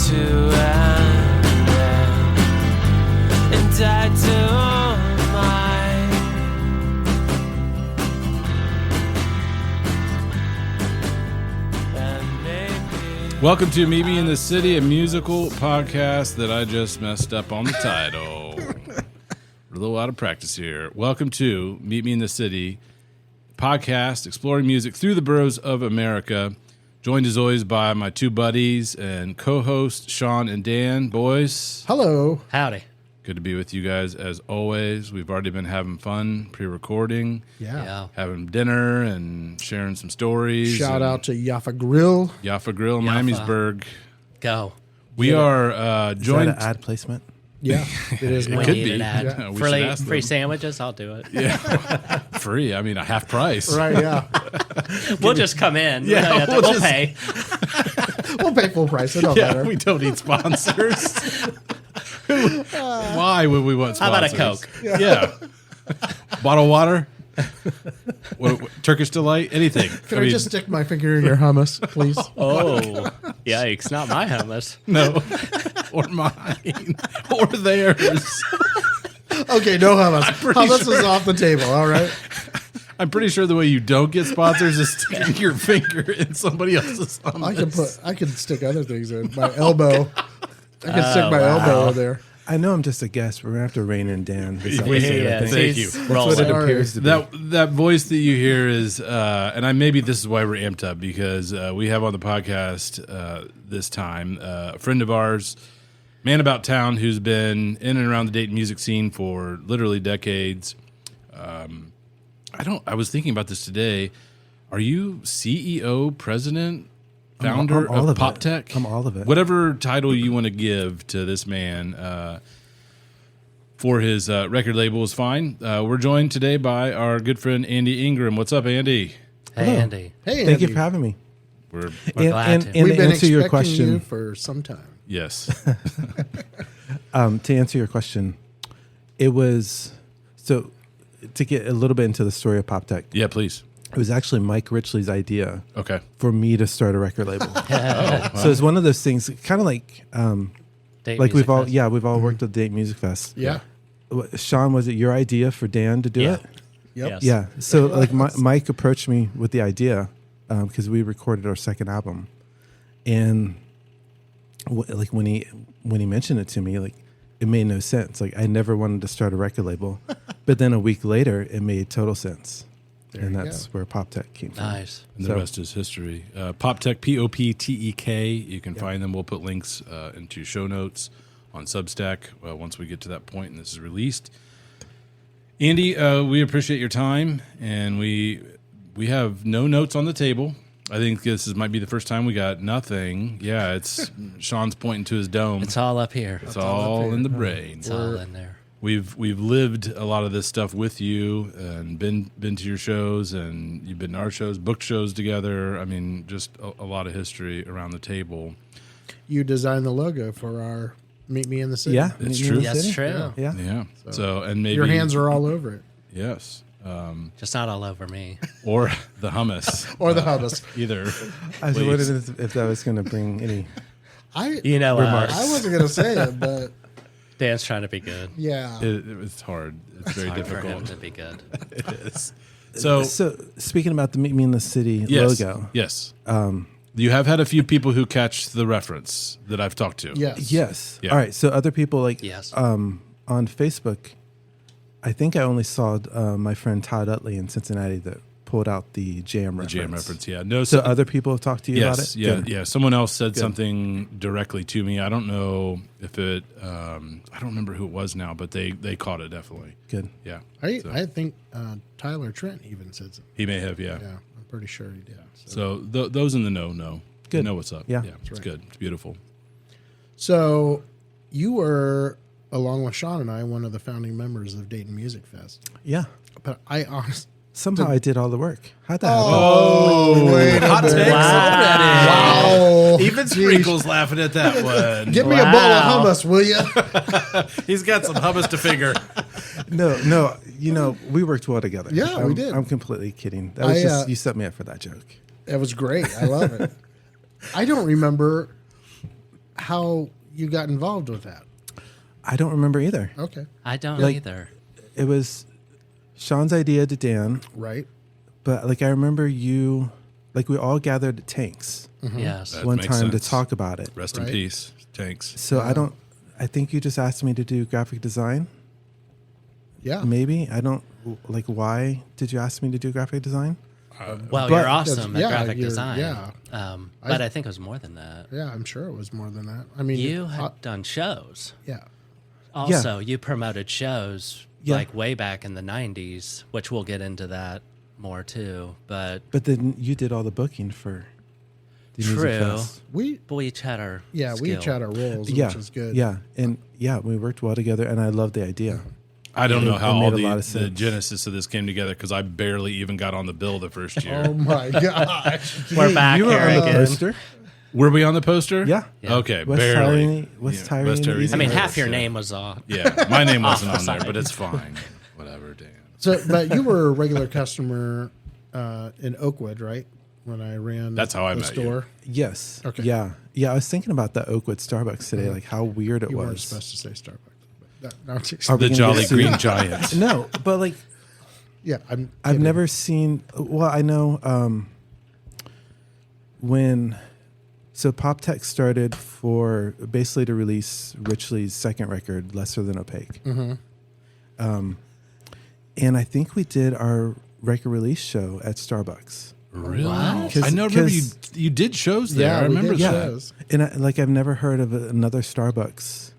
to end and die to mine. And maybe Welcome to Meet Me in the City, a musical podcast that I just messed up on the title. We're a little out of practice here. Welcome to Meet Me in the City, podcast exploring music through the boroughs of America. Joined as always by my two buddies and co-hosts, Shawn and Dan. Boys, Hello. Howdy. good to be with you guys as always. We've already been having fun pre-recording, Yeah. having dinner and sharing some stories. Shout and out to Yaffa Grill. Yaffa Grill in Yaffa. Miamisburg. Go. We are Is joined. that an ad placement? Yeah, it is. It now. could Need be. an ad. Yeah, we should ask Free them. sandwiches, I'll do it. Yeah, free. I mean, a half price. Right, yeah. We'll just come in. Yeah, we'll we'll just- pay. We'll pay full price. It don't Yeah, matter. we don't need sponsors. Why would we want How sponsors? about a Coke? Yeah. Bottle of water? What, Turkish Delight? Anything. Can I just stick my finger in your hummus, please? Oh, yikes. Not my hummus. No. Or mine. Or theirs. Okay, no hummus. pretty Hummus sure- is off the table, all right? I'm pretty sure the way you don't get sponsors is sticking your finger in somebody else's hummus. I can stick other things in. My elbow. I can stick my elbow in there. I know I'm just a guest, but we're going to have to rein in Dan. This Yeah, episode, Yeah, I think. thank he's you. That's what it rolling. appears to be. That voice that you hear is, and maybe this is why we're amped up, because we have on the podcast this time a friend of ours, man about town, who's been in and around the Dayton music scene for literally decades. I was thinking about this today. Are you CEO, president, founder I'm all of of it. Poptek? I'm all of it. Whatever title you want to give to this man for his record label is fine. We're joined today by our good friend Andy Ingram. What's up, Andy? Hey, Andy. Hey, Thank you Andy. for having me. We're glad to. And We've to been answer your expecting question, you for some time. yes. to answer your question, it was so to get a little bit into the story of Poptek. Yeah, please. It was actually Mike Richley's idea Okay. for me to start a record label. So it's one of those things, kind of like Date like Music we've all Fest. worked at Dayton Music Fest. Yeah. Shawn, was it your idea for Dan to do Yeah. it? Yep. Yes. Yeah. So like Mike approached me with the idea because we recorded our second album, and like when he mentioned it to me, like it made no sense. Like I never wanted to start a record label, but then a week later it made total sense, and you that's where Poptek came from. Nice. And the So- rest is history. Poptek, Poptek. You can find them. We'll put links into show notes on Substack once we get to that point and this is released. Andy, we appreciate your time, and we have no notes on the table. I think might be the first time we got nothing. Yeah, it's Shawn's pointing to his dome. It's all up here. It's all in the brain. It's all in there. We've lived a lot of this stuff with you and been to your shows, and you've been to our shows, booked shows together. I mean, just a lot of history around the table. You designed the logo for our Meet Me in the City. Yeah, It's Meet Me in true. the Yes, City. true. Yeah. Yeah. Yeah. So and maybe Your hands are all over it. yes, Just not all over me. or the hummus, Or the hummus. either. I was Please. wondering if that was going to bring any. You know, Remarks. I wasn't going to say it, but Dan's trying to be good. yeah. It's hard. It's very Hard for him difficult. to be good. It is. So So speaking about the Meet Me in the City yes, logo, yes. You have had a few people who catch the reference that I've talked to. Yes. yes. Yeah. All right. So other people like Yes. on Facebook, I think I only saw my friend Todd Utley in Cincinnati that pulled out the jam reference. Jam reference. Yeah. No. So other people have talked to you about Yes, it? yeah, Good. yeah. Someone else said something directly to me. I don't know if it. I don't remember who it was now, but they caught it definitely. Good. Yeah, So I think Tyler Trent even said something. he may have. Yeah. Yeah, I'm pretty sure he did. So those in the know. Good. Know what's up. Yeah. it's right. good. It's beautiful. So you were, along with Shawn and I, one of the founding members of Dayton Music Fest. Yeah. But I honestly, Somehow I did all the work. How'd that happen? Oh, wait a hot minute. takes Wow. already. Even Sprinkle's laughing at that one. Give me a bowl of Wow. hummus, will you? He's got some hummus to figure. No. You know, we worked well together. Yeah, we did. I'm completely kidding. That was just you set me up for that joke. It was great. I love it. I don't remember how you got involved with that. I don't remember either. Okay. I don't Like- either. It was Shawn's idea to Dan, Right. but like I remember you, like we all gathered at Tanks Yes. That one makes time to sense. talk about it. Rest in Right. peace, Tanks. So I think you just asked me to do graphic design. Yeah. Maybe I don't like. Why did you ask me to do graphic design? Well, But- you're awesome at yeah, graphic you're- design. yeah. But I think it was more than that. Yeah, I'm sure it was more than that. I mean, You had done shows. yeah. Also, you promoted shows Yeah. like way back in the 90s, which we'll get into that more too. But But then you did all the booking for the Music True. Fest. We we each had our we each skill. had our roles, Yeah, which is good. Yeah, and yeah, we worked well together, and I love the idea. I don't know It how made all a lot the of sense. genesis of this came together because I barely even got on the bill the first year. Oh my gosh. We're back You were here on the again. poster. Were we on the poster? Yeah. Okay, West barely. Tyrone- West Yeah, Tyrone West Tyrone East I mean, East. half your Yeah. name was on. Yeah, my name wasn't Off on the there, side. but it's fine. Whatever, Dan. So, but you were a regular customer in Oakwood, right? When I ran That's how I the met you. store. Yes. Okay. Yeah. Yeah. I was thinking about the Oakwood Starbucks today, like how weird it You weren't was. supposed to say Starbucks. But no, I'm just- Are we The gonna Jolly get sued? Green Giant. No, but like yeah, I'm I've kidding. never seen. Well, I know when. So Poptek started for basically to release Richley's second record, Lesser Than Opaque. And I think we did our record release show at Starbucks. Really? What? I know. Remember 'Cause- you did shows there. Yeah, I we remember did that. shows. And I've never heard of another Starbucks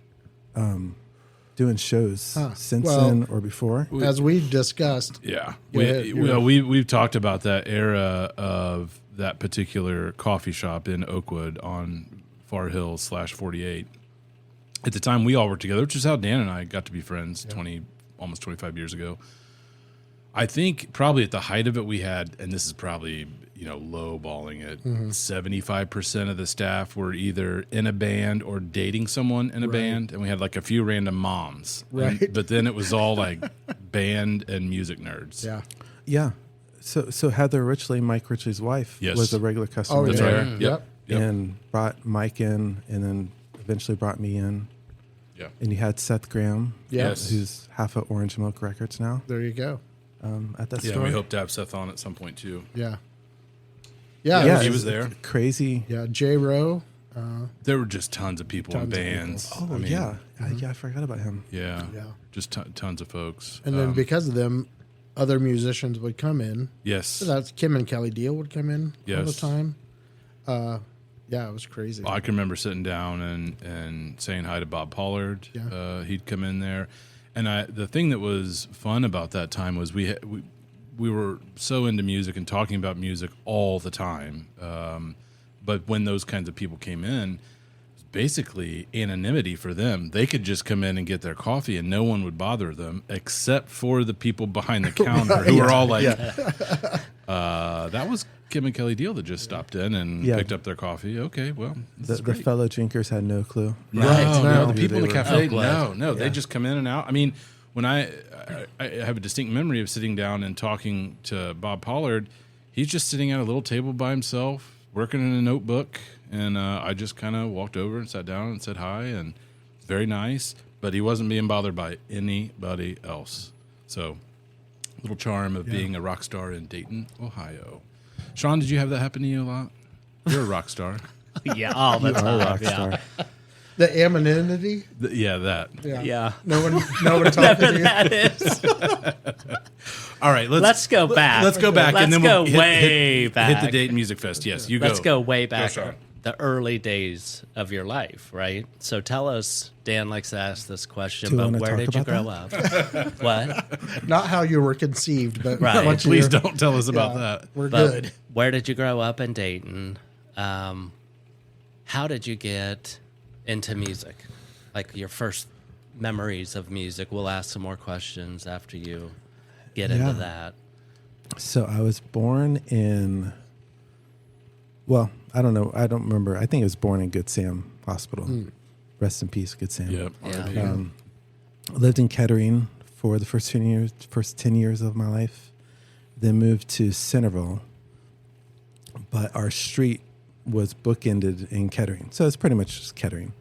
doing shows Huh. since Well- then or before. As we discussed. Yeah, Go ahead, we've talked about that era of that particular coffee shop in Oakwood on Far Hills /48. At the time, we all worked together, which is how Dan and I got to be friends almost 25 years ago. I think probably at the height of it, we had, and this is probably lowballing it, 75% of the staff were either in a band or dating someone in a band, and we had like a few random moms. Right. But then it was all like band and music nerds. Yeah. Yeah. So Heather Richley, Mike Richley's wife, Yes. was a regular customer Oh, That's there, right. Yep. and brought Mike in, and then eventually brought me in. Yeah. And you had Seth Graham, Yes. who's half of Orange Milk Records now, There you go. at that Yeah, store. we hope to have Seth on at some point too. Yeah. Yeah. Yeah, it he was- was there. Crazy. Yeah. J Rowe. There were just tons of people in Tons of bands. Oh I mean, yeah, I forgot about him. yeah, Yeah. just tons of folks. And then because of them, other musicians would come in. yes, So that's Kim and Kelly Deal would come in all the Yes. time. Yeah, it was crazy. I can remember sitting down and saying hi to Bob Pollard. Yeah. He'd come in there, and the thing that was fun about that time was we were so into music and talking about music all the time. But when those kinds of people came in, it was basically anonymity for them. They could just come in and get their coffee, and no one would bother them except for the people behind the counter who were all like, "That was Kim and Kelly Deal that just stopped in and Yeah. picked up their coffee." Okay, well, this The is great. fellow drinkers had no clue. No, no. the people in the They were- cafe, Oh, glad. no, they just come in and out. I mean, when I have a distinct memory of sitting down and talking to Bob Pollard, he's just sitting at a little table by himself, working in a notebook, and I just kind of walked over and sat down and said hi, and very nice, but he wasn't being bothered by anybody else. So, little charm of being a rock star in Dayton, Ohio. Shawn, did you have that happen to you a lot? You're a rock star. Yeah, all the You are a time. rock Yeah. star. The anonymity. Yeah, that. Yeah. No one talking to you. That is. All right, Let's go back. Let's go back, and then Let's we'll go hit way back. the Dayton Music Fest. Yes, you go. Let's go way back. Shawn. The early days of your life, right? So tell us. Dan likes to ask this question, Do you but wanna where talk did you about grow up? What? Not how you were conceived, but Right. what Please you're- don't tell us about yeah, that. We're But good. where did you grow up in Dayton? How did you get into music? Like your first memories of music. We'll ask some more questions after you get Yeah. into that. So I was born in. Well, I don't know. I don't remember. I think I was born in Good Sam Hospital. Rest in peace, Good Sam. Yep. Yeah. Lived in Kettering for the first 10 years of my life. Then moved to Centerville. But our street was bookended in Kettering, so it's pretty much just Kettering.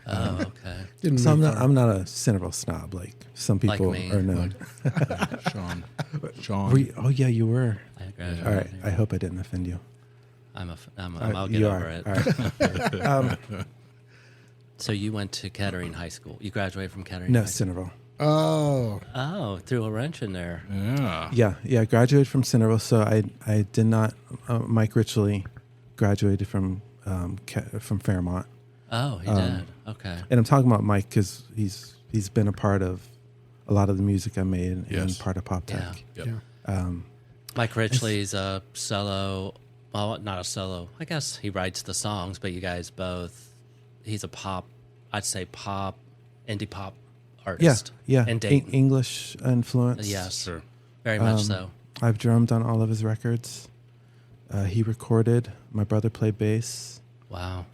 Oh, okay. Didn't So move far. I'm not a Centerville snob like some Like people me. are known. Sean. Oh yeah, you were. I graduated All right. here. I hope I didn't offend you. I'll get You over are. it. All right. So you went to Kettering High School. You graduated from Kettering No, High School? Centerville. Oh, Oh, threw a wrench in there. Yeah. Yeah. I graduated from Centerville. So I did not. Mike Richley graduated from Fairmont, Oh, he did. Okay. and I'm talking about Mike because he's been a part of a lot of the music I made Yes. and part of Poptek. Yeah. Yep. yeah. Mike Richley's a solo. Well, not a solo. I guess he writes the songs, but you guys both. He's a pop. I'd say pop, indie pop artist. Yeah. And Dayton. English influence. Yes. Sure. Very much so. I've drummed on all of his records. He recorded. My brother played bass. Wow.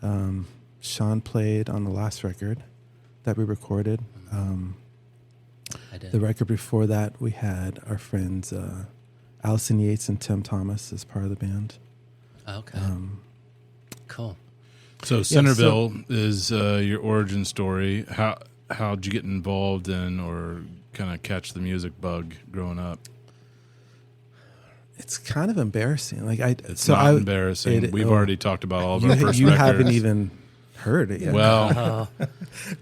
Shawn played on the last record that we recorded. I did. The record before that, we had our friends Allison Yates and Tim Thomas as part of the band. Okay. Cool. So Centerville is your origin story. How'd you get involved in or kind of catch the music bug growing up? It's kind of embarrassing. Like It's not embarrassing. We've already talked about all of our first you records. haven't even heard it yet. Well,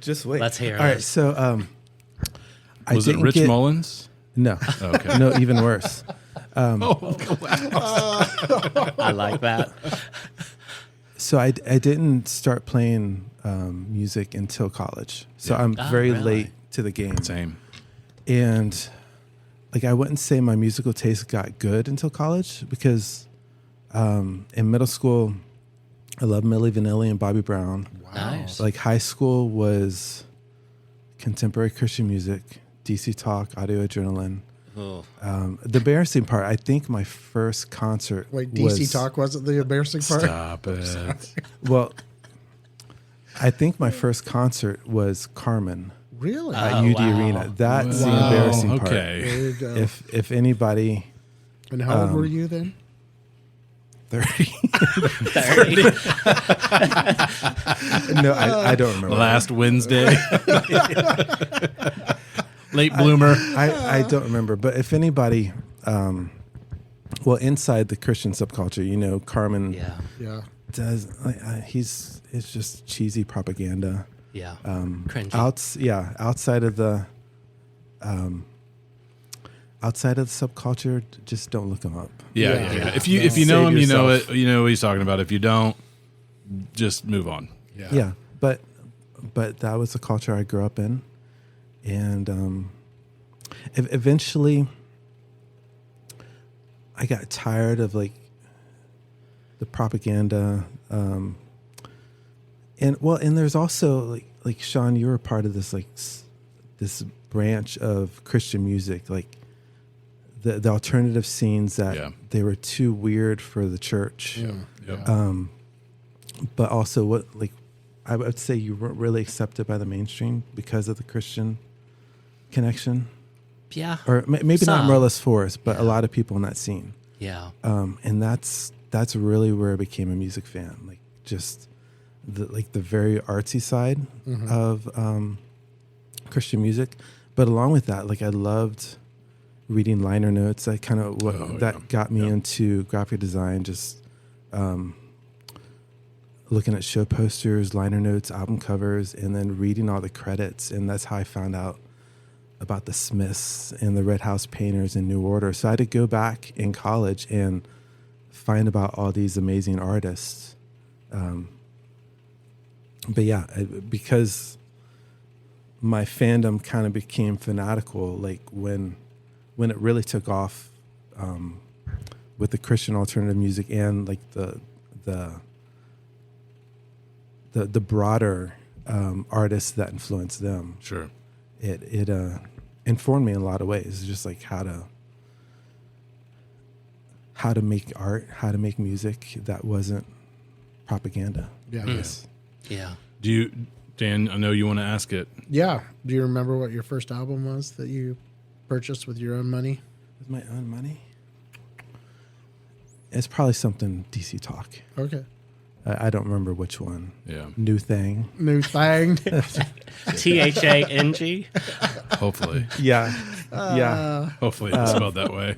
Just wait. Let's hear All right, it. so I was it didn't Rich get- Mullins? No, Okay. no, even worse. I like that. So I didn't start playing music until college. So I'm very really? late to the game. Same. And like I wouldn't say my musical taste got good until college because in middle school I loved Milli Vanilli and Bobby Brown. Nice. Like high school was contemporary Christian music, DC Talk, Audio Adrenaline. Oh. The embarrassing part, I think my first concert Wait, DC was, Talk wasn't the embarrassing part? Stop it. Well, I think my first concert was Carmen Really? at Oh, UD wow. Arena. That's the Wow, embarrassing part. okay. There you go. If anybody And how old were you then? 30 30. No, I don't remember. Last Wednesday. Late bloomer. I don't remember, but if anybody, well, inside the Christian subculture, you know, Carmen Yeah. Yeah. does. It's just cheesy propaganda. Yeah. Um, Cringy. outside of the, subculture, just don't look them up. Yeah, Yeah. yeah. Yeah. If you know Save him, you know yourself. it. You know what he's talking about. If you don't, just move on. Yeah, but that was the culture I grew up in, and eventually, I got tired of like the propaganda, and there's also like Shawn, you were part of this this branch of Christian music, like the alternative scenes that Yeah. they were too weird for the church. Yeah. Yep. But also, what I would say you weren't really accepted by the mainstream because of the Christian connection, Yeah. or maybe not Some. Merlis Forest, but a lot of people in that scene. Yeah. And that's really where I became a music fan, like just the very artsy side of Christian music. But along with that, like I loved reading liner notes. I kind of got me into graphic design, just looking at show posters, liner notes, album covers, and then reading all the credits. And that's how I found out about the Smiths and the Red House Painters and New Order. So I had to go back in college and find about all these amazing artists. But yeah, because my fandom kind of became fanatical, like when it really took off with the Christian alternative music and like the broader artists that influenced them. Sure. It informed me in a lot of ways. It's just like how to make art, how to make music that wasn't propaganda. Yeah. Yeah. Dan, I know you want to ask it. Yeah. Do you remember what your first album was that you purchased with your own money? With my own money? It's probably something DC Talk. Okay. I don't remember which one. Yeah. New Thing. New thing. THANG. Hopefully. Yeah. Yeah. Hopefully it's spelled that way.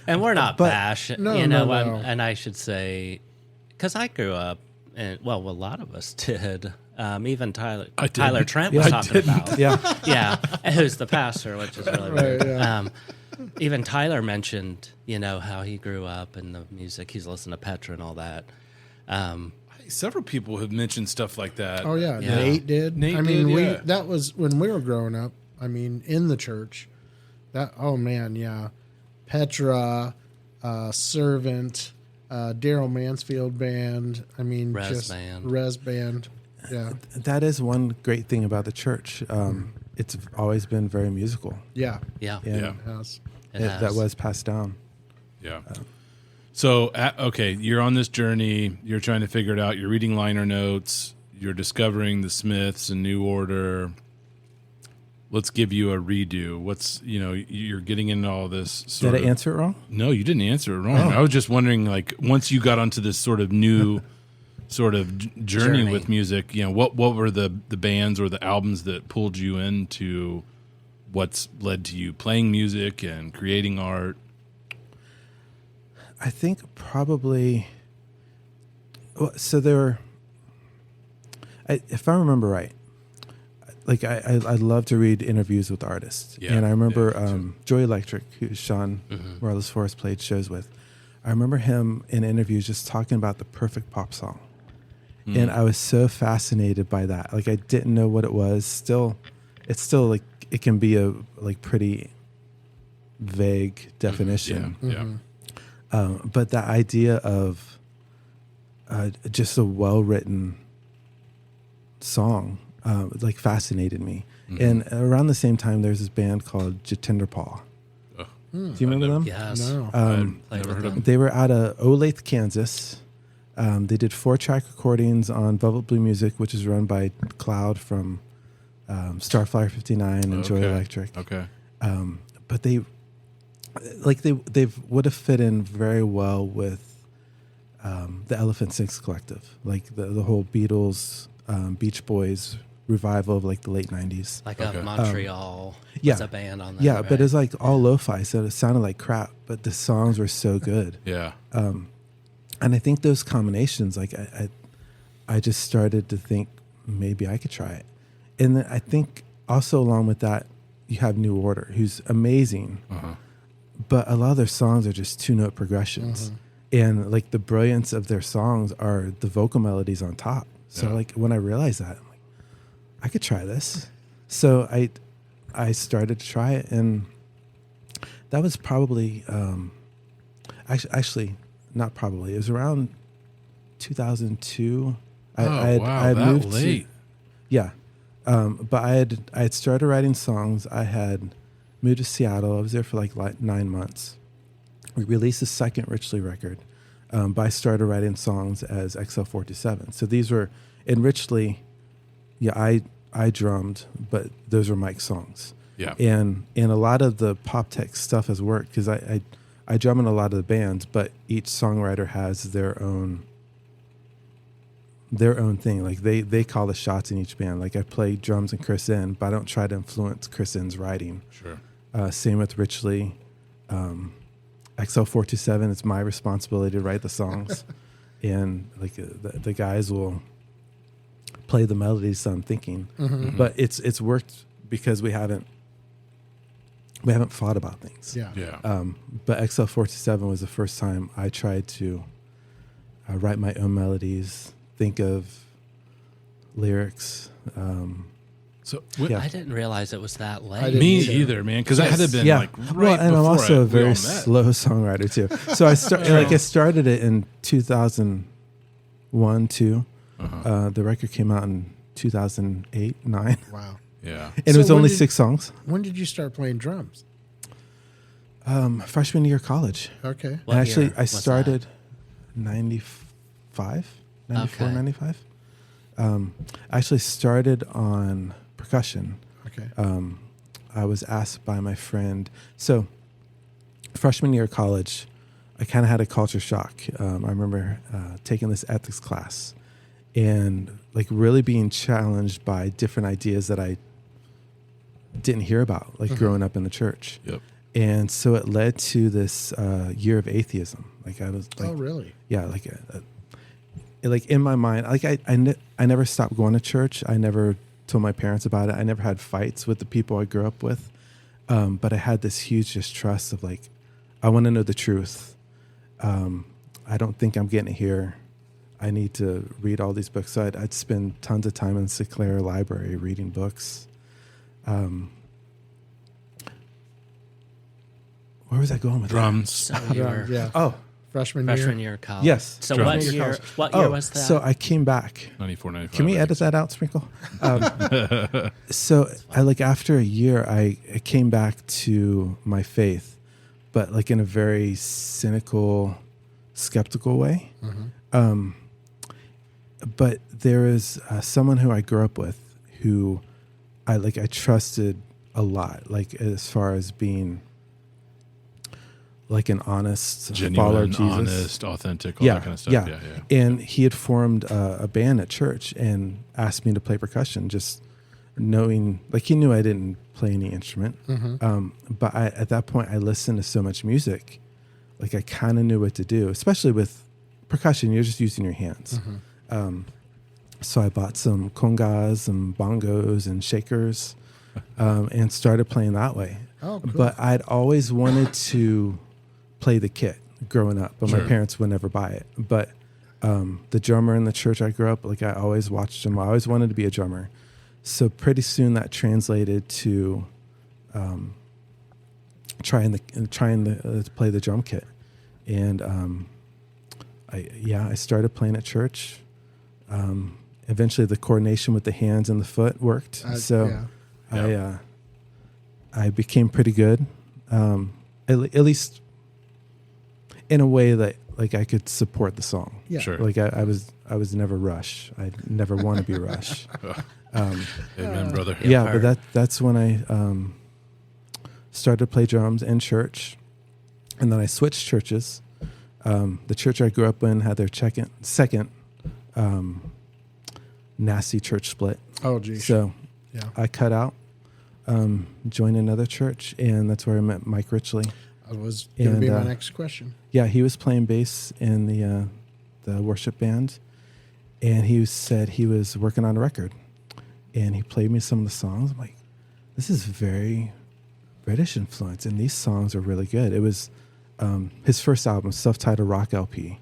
And we're not But- bash, No, you know, no. and I should say, because I grew up, and well, a lot of us did. Even Tyler Trent was talking about. Yeah. Yeah, who's the pastor, which is really Right, weird. yeah. Even Tyler mentioned, you know, how he grew up and the music. He's listened to Petra and all that. Several people have mentioned stuff like that. Oh yeah, Yeah. Nate did. Nate I mean, did, yeah. that was when we were growing up. I mean, in the church. That oh man, yeah. Petra, Servant, Daryl Mansfield Band. I mean, Res just Band. Res Band. Yeah, That is one great thing about the church. It's always been very musical. yeah. Yeah, And Yeah. Yes. it that has. was passed down. Yeah. So, okay, you're on this journey. You're trying to figure it out. You're reading liner notes. You're discovering the Smiths and New Order. Let's give you a redo. What's, you're getting into all this sort Did of... I answer it wrong? No, you didn't answer it wrong. I was just wondering, like, once you got onto this sort of new sort of journey with music, what were the bands or the albums that pulled you into what's led to you playing music and creating art? I think probably. So there were. If I remember right, like I love to read interviews with artists, Yeah, and I remember yeah, me too. Joy Electric, who Shawn Morales Forrest played shows with. I remember him in interviews just talking about the perfect pop song, and I was so fascinated by that. Like I didn't know what it was. It's still like it can be a like pretty vague definition. Yeah. But the idea of just a well-written song like fascinated me. And around the same time, there's this band called Jatinder Paul. Do you remember them? Yes. No. I've Played never with heard of them. They were out of Olathe, Kansas. They did 4-track recordings on Velvet Blue Music, which is run by Cloud from Starflyer 59 and Joy Okay. Electric. Okay. But they would have fit in very well with the Elephant Six Collective, like the whole Beatles, Beach Boys revival of like the late 90s. Like Okay. a Montreal yeah. was a band on that. Yeah, right? but it's like all lo-fi, so it sounded like crap, but the songs were so good. Yeah. And I think those combinations, like I just started to think maybe I could try it. And then I think also along with that, you have New Order, who's amazing, but a lot of their songs are just 2-note progressions. And like the brilliance of their songs are the vocal melodies on top. So Yeah. like when I realized that, I'm like, I could try this. So I started to try it, and that was probably actually not probably. It was around 2002. I wow, had that moved late. yeah, but I had started writing songs. I had moved to Seattle. I was there for like 9 months. We released the second Richley record, but I started writing songs as XL47. So these were in Richley. Yeah, I drummed, but those were Mike's songs. Yeah. And a lot of the Poptek stuff has worked because I drum in a lot of the bands, but each songwriter has their own thing. Like they call the shots in each band. Like I play drums in Chris N, but I don't try to influence Chris N's writing. Sure. Same with Richley. XL427, it's my responsibility to write the songs. And like the guys will play the melodies that I'm thinking. But it's worked because we haven't thought about things. Yeah. Yeah. But XL427 was the first time I tried to write my own melodies, think of lyrics. So Yeah. I didn't realize it was that late. I didn't me either. either, man, because I had to have been like right well, and I'm before also a we all very met. slow songwriter too. So I started it in 2001, 2. The record came out in 2008, 9, Wow. Yeah. and it So was when only did- 6 songs. When did you start playing drums? Freshman year of college. Okay. What And actually, year I was started 95, 94, Okay. 95. I actually started on percussion. Okay. I was asked by my friend. So, freshman year of college, I kind of had a culture shock. I remember taking this ethics class and like really being challenged by different ideas that I didn't hear about, like growing up in the church. Yep. And so it led to this year of atheism. Like I was like, Oh, really? yeah, like in my mind, like I never stopped going to church. I never told my parents about it. I never had fights with the people I grew up with. But I had this huge distrust of like, I want to know the truth. I don't think I'm getting it here. I need to read all these books. So I'd spend tons of time in the Sinclair Library reading books. Where was I going with Drums. So you were Yeah. that? Oh, freshman year of college. yes. So Drums. what year was that? So I came back. 94, 95. Can we I edit think that out, Sprinkle? So I like after a year, I came back to my faith, but like in a very cynical, skeptical way. But there is someone who I grew up with who I trusted a lot, like as far as being like an honest follower of Genuine, Jesus. honest, authentic, all that kind of stuff. Yeah. And he had formed a band at church and asked me to play percussion, just knowing, like he knew I didn't play any instrument. But at that point, I listened to so much music, like I kind of knew what to do, especially with percussion. You're just using your hands. So I bought some congas and bongos and shakers and started playing that way. Oh, cool. But I'd always wanted to play the kit growing up, but my parents would never buy it. But the drummer in the church I grew up, like I always watched him. I always wanted to be a drummer. So pretty soon that translated to trying to play the drum kit. And I started playing at church. Eventually the coordination with the hands and the foot worked. I became pretty good, at least in a way that like I could support the song. Yeah. Sure. Like I was never Rush. I never want to be Rush. Amen, brother. Yeah, but that's when I started to play drums in church, and then I switched churches. The church I grew up in had their second nasty church split. Oh, geez. So Yeah. I cut out, joined another church, and that's where I met Mike Richley. That was going to be And, my next question. Yeah, he was playing bass in the worship band, and he said he was working on a record, and he played me some of the songs. I'm like, this is very British influence, and these songs are really good. It was his first album, self-titled rock LP,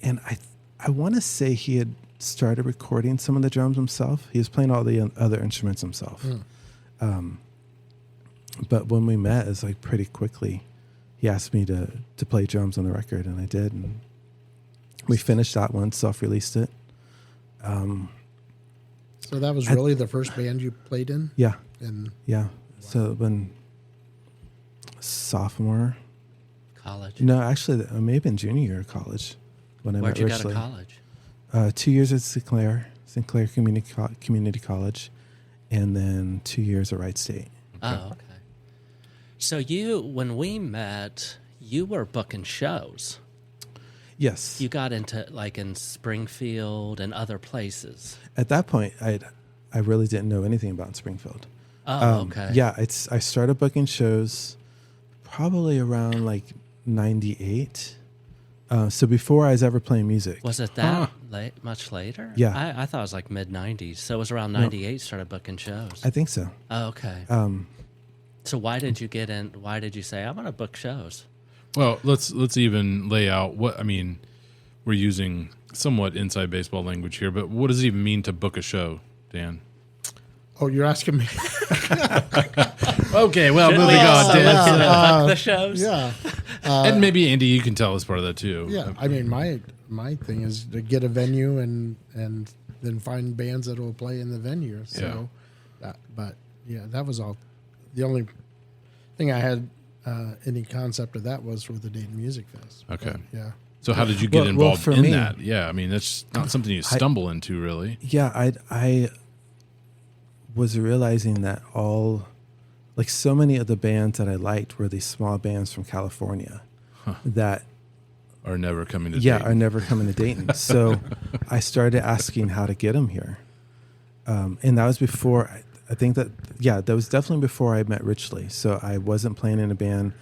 and I want to say he had started recording some of the drums himself. He was playing all the other instruments himself. But when we met, it's like pretty quickly, he asked me to play drums on the record, and I did. And we finished that one, self-released it. So that was really the first band you played in? Yeah, And yeah. So when sophomore, College. no, actually, it may have been junior year of college when I Where'd met you go to Richley. college? 2 years at Sinclair Community College, and then 2 years at Wright State. Oh, okay. So when we met, you were booking shows. Yes. You got into like in Springfield and other places. At that point, I really didn't know anything about Springfield. Oh, okay. Yeah, I started booking shows probably around like 98. So before I was ever playing music. Was it that late? Much later? Yeah. I thought it was like mid '90s. So it was around '98. Started booking shows. I think so. Oh, okay. So why did you get in? Why did you say I'm going to book shows? Well, let's even lay out what I mean. We're using somewhat inside baseball language here, but what does it even mean to book a show, Dan? oh, you're asking me? Okay, well, Should moving we on, also Dan. look into book the shows? Yeah. And maybe Andy, you can tell us part of that too. Yeah. I mean, my thing is to get a venue and then find bands that will play in the venue. So, that was all. The only thing I had any concept of that was with the Dayton Music Fest. Okay. But, yeah. So how did you get Well, involved for in me- that? Yeah, I mean that's not something you stumble into, really. Yeah, I was realizing that so many of the bands that I liked were these small bands from California that are never coming to yeah, Dayton. are never coming to Dayton. So I started asking how to get them here. And that was before, I think that was definitely before I met Richley. So I wasn't playing in a band,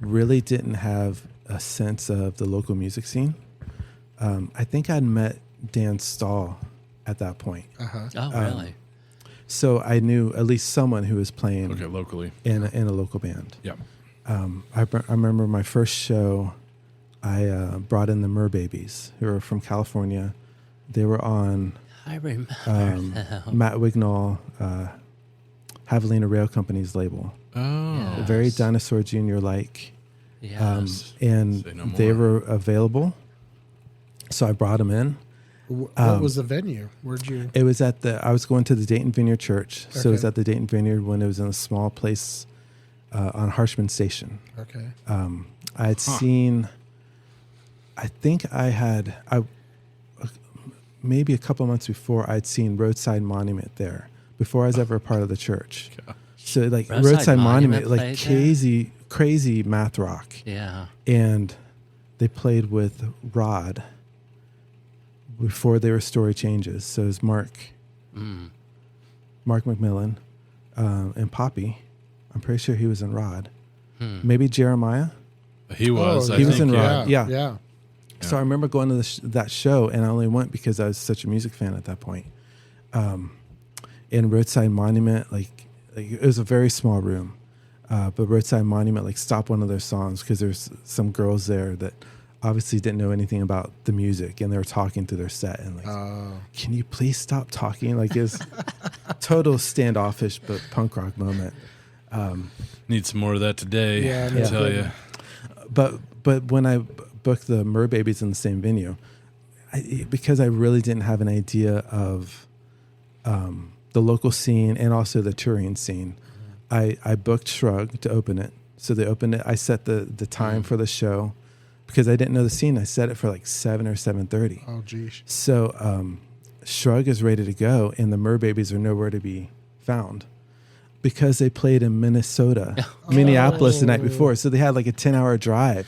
really didn't have a sense of the local music scene. I think I'd met Dan Stahl at that point. Oh, really? So I knew at least someone who was playing locally in a local band. Yeah. I remember my first show, I brought in the Merbabies, who are from California. They were on I remember Matt Wignall, Javelina Rail Company's label. Oh. Very Dinosaur Jr.-like. Yes. And Say no they more. were available. So I brought them in. What was the venue? Where'd you? It was I was going to the Dayton Vineyard Church. So it was Okay. at the Dayton Vineyard when it was in a small place on Harshman Station. Okay. I had seen, I think maybe a couple months before, I'd seen Roadside Monument there before I was ever a part of the church. So like Roadside Monument, like crazy math rock. Yeah. And they played with Rod before they were Story Changes. So it was Mark McMillan, and Poppy. I'm pretty sure he was in Rod. Maybe Jeremiah. He was. I he was think, in yeah. Rod. Yeah. Yeah. So I remember going to that show, and I only went because I was such a music fan at that point. In Roadside Monument, like it was a very small room, but Roadside Monument like stopped one of their songs because there's some girls there that obviously didn't know anything about the music, and they were talking through their set, and like, can you please stop talking? Like it's total standoffish but punk rock moment. Need some more of that today. Yeah, I tell you. But when I booked the Merbabies in the same venue, because I really didn't have an idea of the local scene and also the touring scene, I booked Shrug to open it. So they opened it. I set the time for the show because I didn't know the scene. I set it for like 7 or 7:30. Oh, geez. So Shrug is ready to go, and the Merbabies are nowhere to be found because they played in Minneapolis the night before. So they had like a 10-hour drive.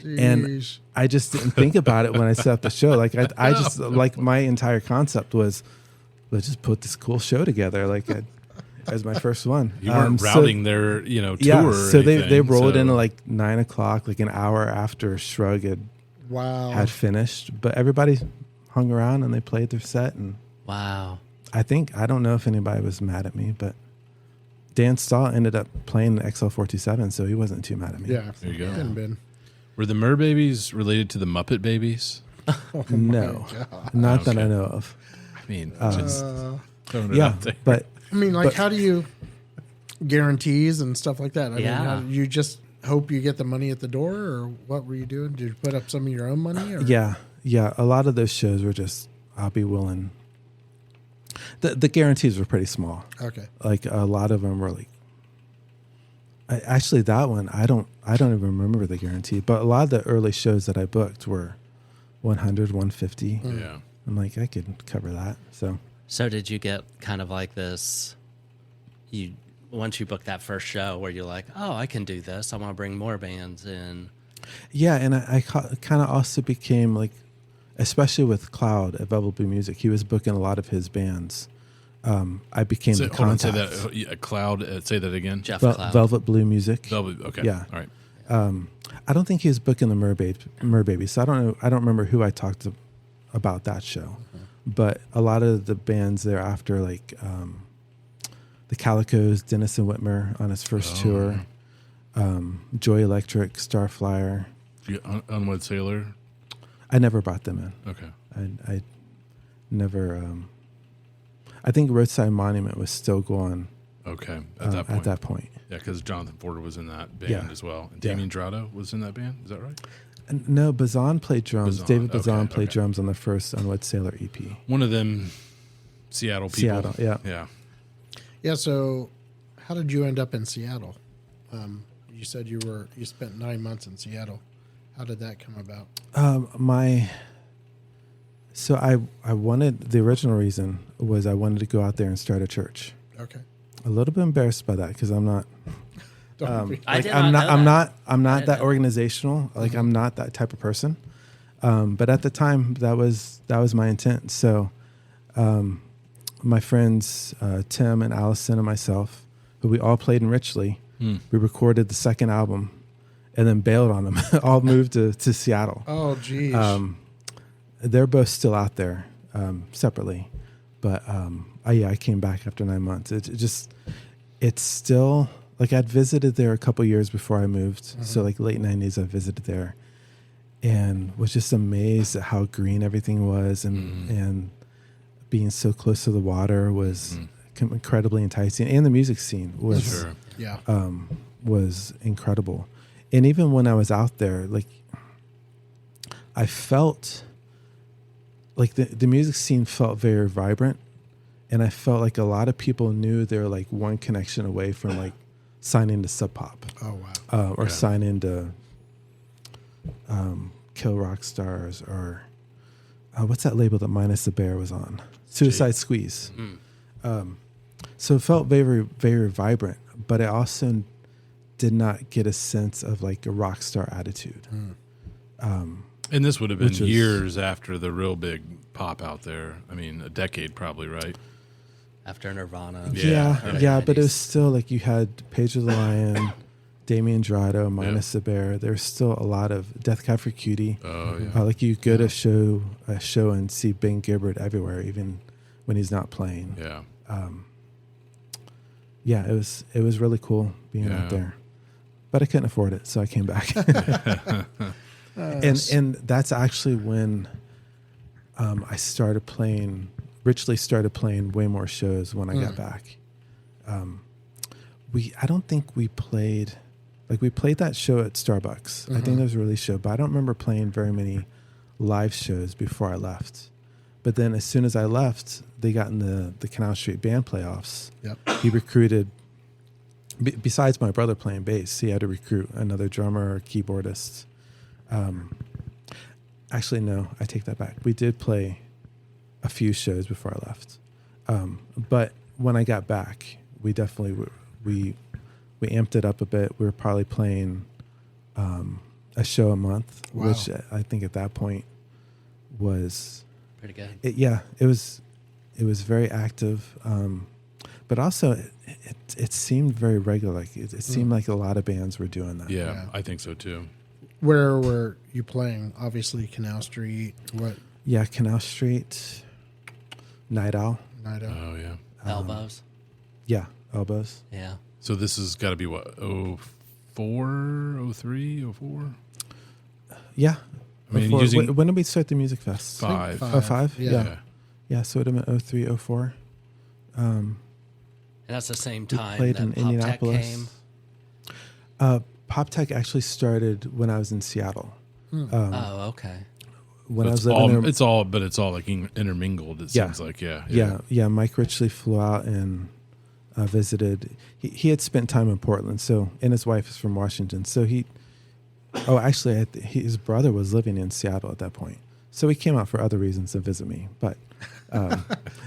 And Jeez. I just didn't think about it when I set up the show. Like I just like my entire concept was, let's just put this cool show together. Like as my first one. You weren't routing their, tour. Yeah. Or So they anything, rolled so- in at like 9 o'clock, like an hour after Shrug Wow. had finished. But everybody hung around and they played their set. And Wow. I don't know if anybody was mad at me, but Dan Stahl ended up playing the XL427, so he wasn't too mad at me. Yeah. There you go. Couldn't been. Were the Merbabies related to the Muppet Babies? No, not that I know of. I mean, just throwing it Yeah, out there. but I mean, like, how do you guarantees and stuff like that? I mean, Yeah. how, you just hope you get the money at the door, or what were you doing? Did you put up some of your own money? Or? yeah. A lot of those shows were just, I'll be willing. The guarantees were pretty small. Okay. Like a lot of them were like. Actually, that one I don't even remember the guarantee, but a lot of the early shows that I booked were 100, 150. Yeah. I'm like, I could cover that. So did you get kind of like this? Once you booked that first show, where you're like, oh, I can do this. I want to bring more bands in. Yeah, and I kind of also became like, especially with Cloud at Velvet Blue Music, he was booking a lot of his bands. I became the Hold on, say contact. that. Cloud, say that again. Jeff Cloud. Velvet Blue Music. Velvet, okay. Yeah. All right. I don't think he was booking the Merbabies. So I don't know. I don't remember who I talked to about that show, but a lot of the bands thereafter, like the Calicos, Dennis and Whitmer on his first tour, Joy Electric, Starflyer. Unwed Sailor. I never brought them in. Okay. I never. I think Roadside Monument was still going. Okay. At that point. Yeah, because Jonathan Porter was in that band as well. And Damien Drado was in that band. Is that right? No, Bazan played drums. David Bazan played okay. drums on the first Unwed Sailor EP. One of them Seattle people. Seattle, yeah. Yeah. Yeah. So, how did you end up in Seattle? You said you spent 9 months in Seattle. How did that come about? So I wanted, the original reason was I wanted to go out there and start a church. Okay. A little bit embarrassed by that because I'm not. Don't be- I Like did I'm not not. know I'm that. not. I'm not I that didn't- organizational. Like I'm not that type of person. But at the time, that was my intent. So my friends Tim and Allison and myself, who we all played in Richley, we recorded the second album and then bailed on them. All moved to Seattle. Oh, geez. They're both still out there separately. But I came back after 9 months. It's still, like, I'd visited there a couple years before I moved. So like late 90s, I visited there and was just amazed at how green everything was, and being so close to the water was incredibly enticing. And the music scene was, was incredible. And even when I was out there, like, I felt like the music scene felt very vibrant, and I felt like a lot of people knew they were like one connection away from like signing to Sub Pop. Oh, wow. Or signing to Kill Rock Stars, or what's that label that Minus the Bear was on? Suicide Squeeze. So it felt very, very vibrant, but I also did not get a sense of like a rock star attitude. And this would have been years after the real big pop out there. I mean, a decade probably, right? After Nirvana. Yeah, but it was still like you had Pedro the Lion, Damien Drado, Minus the Bear. There's still a lot of Death Cab for Cutie. Oh, yeah. Like you go to a show and see Ben Gibbard everywhere, even when he's not playing. Yeah. It was really cool being out there, but I couldn't afford it, so I came back. And that's actually when I started playing. Richley started playing way more shows when I got back. I don't think we played, like, we played that show at Starbucks. I think that was a release show, but I don't remember playing very many live shows before I left. But then as soon as I left, they got in the Canal Street band playoffs. He recruited, besides my brother playing bass, he had to recruit another drummer or keyboardist. Actually, no, I take that back. We did play a few shows before I left. But when I got back, we definitely, we amped it up a bit. We were probably playing a show a month, which I think at that point was pretty good. It was very active. But also it seemed very regular. Like it seemed like a lot of bands were doing that. Yeah, I think so too. Where were you playing? Obviously, Canal Street. What? Yeah, Canal Street, Night Owl. Oh, yeah. Elbows. Yeah, Elbows. Yeah. So this has got to be what, 04, 03, 04? Yeah. I mean, when did we start the Music Fest? 5. 5? Yeah. Yeah, so it would have been 03, 04. And that's the same time played that in Poptek Indianapolis. came. Poptek actually started when I was in Seattle. Oh, okay. When I was But living there, it's all like intermingled. It seems like, yeah. Mike Richley flew out and visited. He had spent time in Portland, and his wife is from Washington. So his brother was living in Seattle at that point. So he came out for other reasons to visit me. But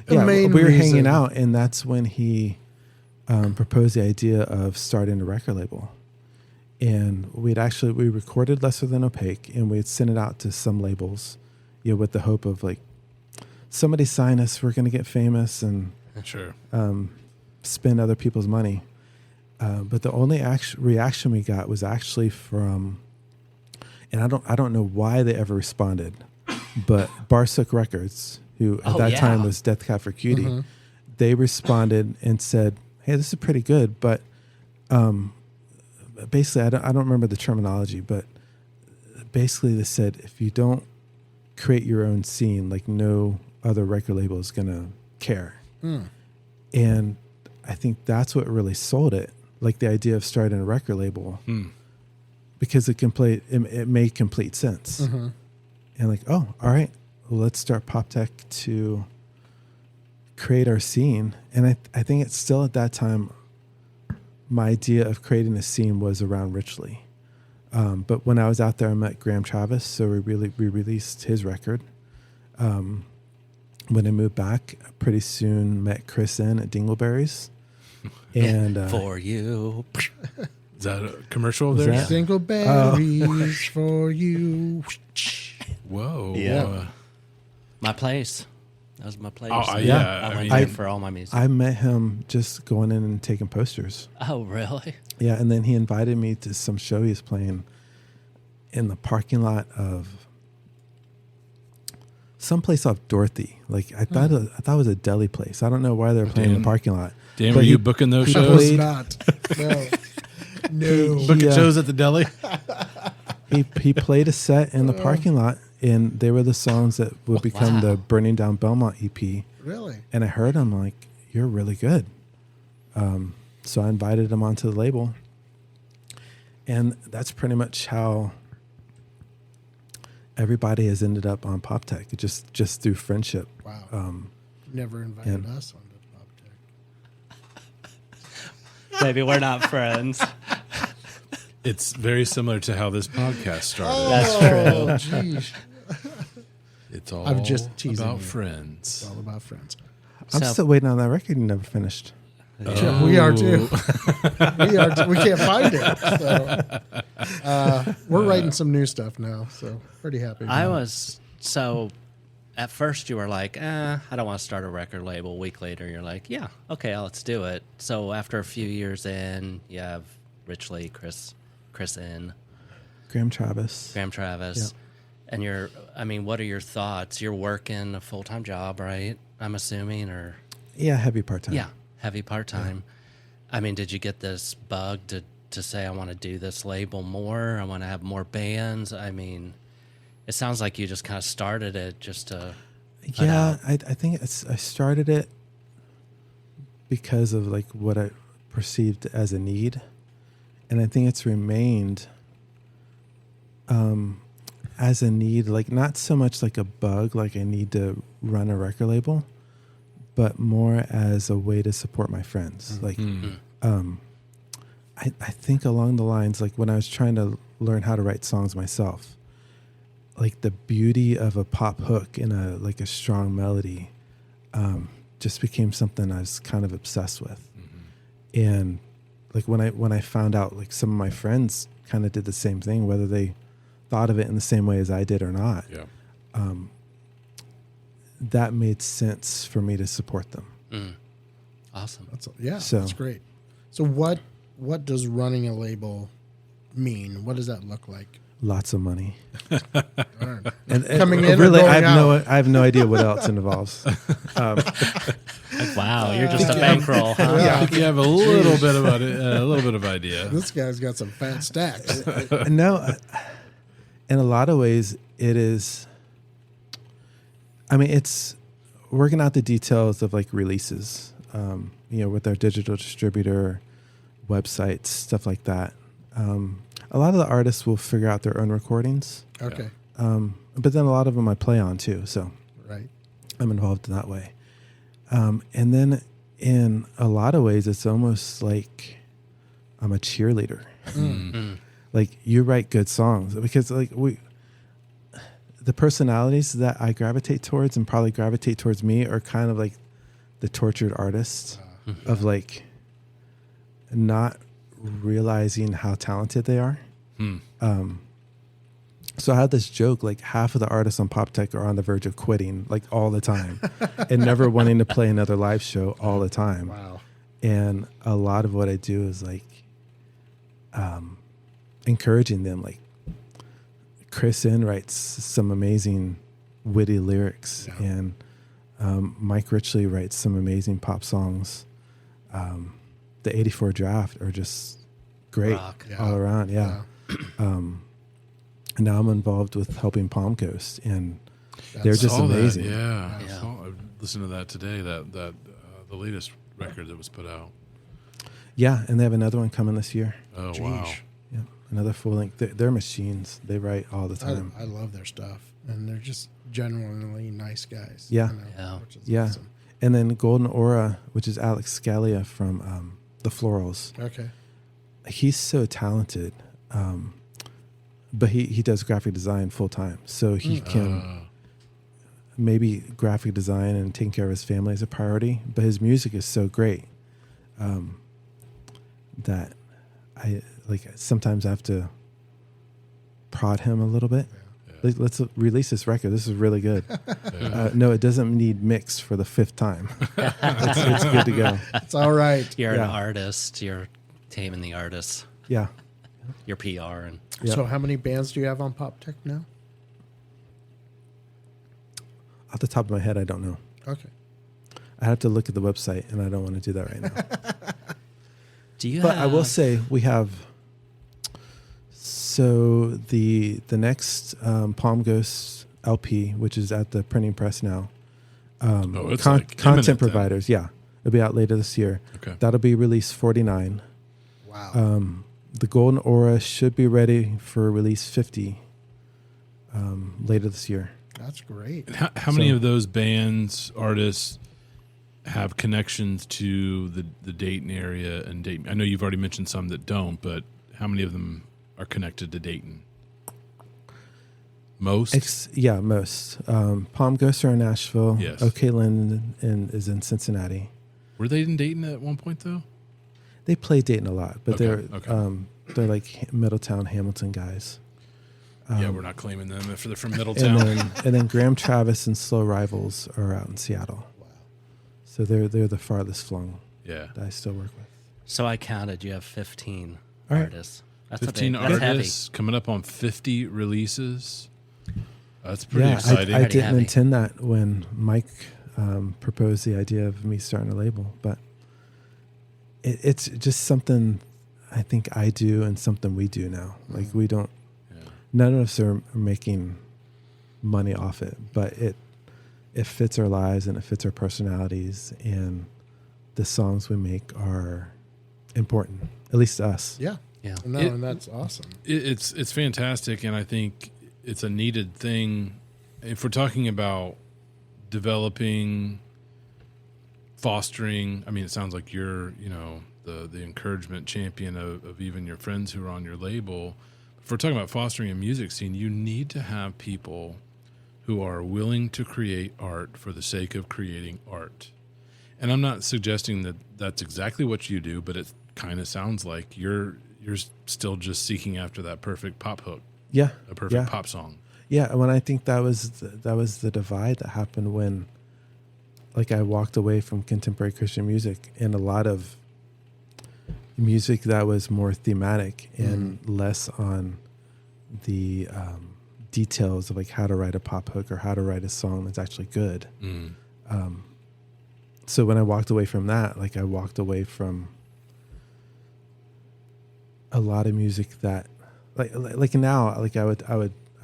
we were hanging out, and that's when he proposed the idea of starting a record label. And we recorded Lesser Than Opaque, and we'd sent it out to some labels, with the hope of like, somebody sign us, we're going to get famous and spend other people's money. But the only reaction we got was actually from, and I don't know why they ever responded, but Poptek Records, who at that time was Death Cab for Cutie, they responded and said, "Hey, this is pretty good, but." Basically, I don't remember the terminology, but basically they said, if you don't create your own scene, like no other record label is going to care. And I think that's what really sold it, like the idea of starting a record label, because it made complete sense. And like, oh, all right, well, let's start Poptek to create our scene. And I think it's still at that time, my idea of creating a scene was around Richley. But when I was out there, I met Graham Travis, so we released his record. When I moved back, pretty soon met Chris N at Dingleberries. And for you. Is that a commercial there? Dingleberries for you. Whoa. Yeah. My place. That was my place. Oh, Yeah. yeah. I went I- there for all my music. I met him just going in and taking posters. Oh, really? Yeah, and then he invited me to some show he was playing in the parking lot of someplace off Dorothy. Like I thought it was a deli place. I don't know why they were playing in the parking lot. Dan, But were he- you booking those he shows? It was played- not. No. No. Booking Yeah. shows at the deli? He played a set in the parking lot, and they were the songs that would become the Burning Down Belmont EP. Really? And I heard him like, "You're really good." So I invited him onto the label, and that's pretty much how everybody has ended up on Poptek. Just through friendship. Wow. Never invited and- us onto Poptek. Maybe we're not friends. It's very similar to how this podcast started. That's true. Oh, geez. It's all I'm just teasing about you. friends. It's all about friends. I'm So- still waiting on that record you never finished. Yeah, we are too. We are. We can't find it. So, we're writing some new stuff now. So pretty happy. I about it. was so. At first, you were like, I don't want to start a record label. A week later, you're like, yeah, okay, let's do it. So after a few years in, you have Rich Lee, Chris in, Graham Travis. Graham Travis. And what are your thoughts? You're working a full-time job, right? I'm assuming, or Yeah, heavy part time. yeah, heavy part-time. I mean, did you get this bug to say, I want to do this label more? I want to have more bands? I mean, it sounds like you just kind of started it just to... put Yeah, out. I think I started it because of like what I perceived as a need, and I think it's remained as a need, like not so much like a bug, like I need to run a record label, but more as a way to support my friends. Like, I think along the lines, like when I was trying to learn how to write songs myself, like the beauty of a pop hook in a strong melody just became something I was kind of obsessed with. And like when I found out like some of my friends kind of did the same thing, whether they thought of it in the same way as I did or not, Yeah. that made sense for me to support them. Awesome. So- that's great. So what does running a label mean? What does that look like? Lots of money. Darn. And Coming in or really, going I have no idea what else it involves. Wow, you're just a bankroll, huh? I think you have a little bit about it, a little bit of idea. This guy's got some fat stacks. No, in a lot of ways, it is. I mean, it's working out the details of like releases, with our digital distributor, websites, stuff like that. A lot of the artists will figure out their own recordings, Okay. but then a lot of them I play on too, so Right. I'm involved in that way. And then in a lot of ways, it's almost like I'm a cheerleader. Like you write good songs because like the personalities that I gravitate towards and probably gravitate towards me are kind of like the tortured artists of like not realizing how talented they are. So I had this joke, like half of the artists on Poptek are on the verge of quitting like all the time and never wanting to play another live show all the time. Wow. And a lot of what I do is like encouraging them. Like Chris writes some amazing witty lyrics, and Mike Richley writes some amazing pop songs. The 84 Draft are just great Rock. all around. Yeah. And now I'm involved with helping Palm Coast, and they're just Saw that, amazing. Yeah. Yeah. I listened to that today. That the latest record that was put out. Yeah, and they have another one coming this year. Oh wow. Jeez. Yeah, another full length. They're machines. They write all the I time. love their stuff, and they're just genuinely nice guys. Yeah. Yeah. Which is Yeah. awesome. And then Golden Aura, which is Alex Scalia from the Florals. Okay. He's so talented, but he does graphic design full time, so he can maybe graphic design and taking care of his family is a priority. But his music is so great that I like sometimes I have to prod him a little bit let's release this record. This is really good. No, it doesn't need mixed for the 5th time. It's good to go. It's all right. You're an Yeah. artist. You're taming the artist. Yeah. Your PR and Yeah. So how many bands do you have on Poptek now? Off the top of my head, I don't know. Okay. I have to look at the website, and I don't want to do that right now. do you? But have, I will say we have. So the next Palm Ghost LP, which is at the printing press now, it's like imminent content then. providers. Yeah, it'll be out later this year. Okay. That'll be release 49. Wow. The Golden Aura should be ready for release 50 later this year. That's great. How many So- of those bands, artists, have connections to the Dayton area and Dayton? I know you've already mentioned some that don't, but how many of them are connected to Dayton? Most? Most. Palm Ghosts are in Nashville. Yes. OK Linden is in Cincinnati. Were they in Dayton at one point, though? They play Dayton a lot, but Okay, they're like Middletown, Hamilton guys. Yeah, we're not claiming them if they're from Middletown. And then Graham Travis and Slow Rivals are out in Seattle. Wow. So they're the farthest flung Yeah. that I still work with. So I counted. You have 15 All right. artists. That's 15 that's artists coming up on 50 releases. That's pretty Yeah, exciting. I Pretty didn't heavy. intend that when Mike proposed the idea of me starting a label, but it's just something I think I do and something we do now. Like we don't, none of us are making money off it, but it fits our lives and it fits our personalities, and the songs we make are important, at least to us. Yeah. Yeah. No, and that's awesome. It's fantastic, and I think it's a needed thing. If we're talking about developing, fostering, I mean, it sounds like you're, the encouragement champion of even your friends who are on your label. If we're talking about fostering a music scene, you need to have people who are willing to create art for the sake of creating art. And I'm not suggesting that that's exactly what you do, but it kind of sounds like you're still just seeking after that perfect pop hook, Yeah. a perfect Yeah. pop song. Yeah, and when I think that was the divide that happened when, like, I walked away from contemporary Christian music and a lot of music that was more thematic and less on the details of like how to write a pop hook or how to write a song that's actually good. So when I walked away from that, like I walked away from a lot of music that like now, like I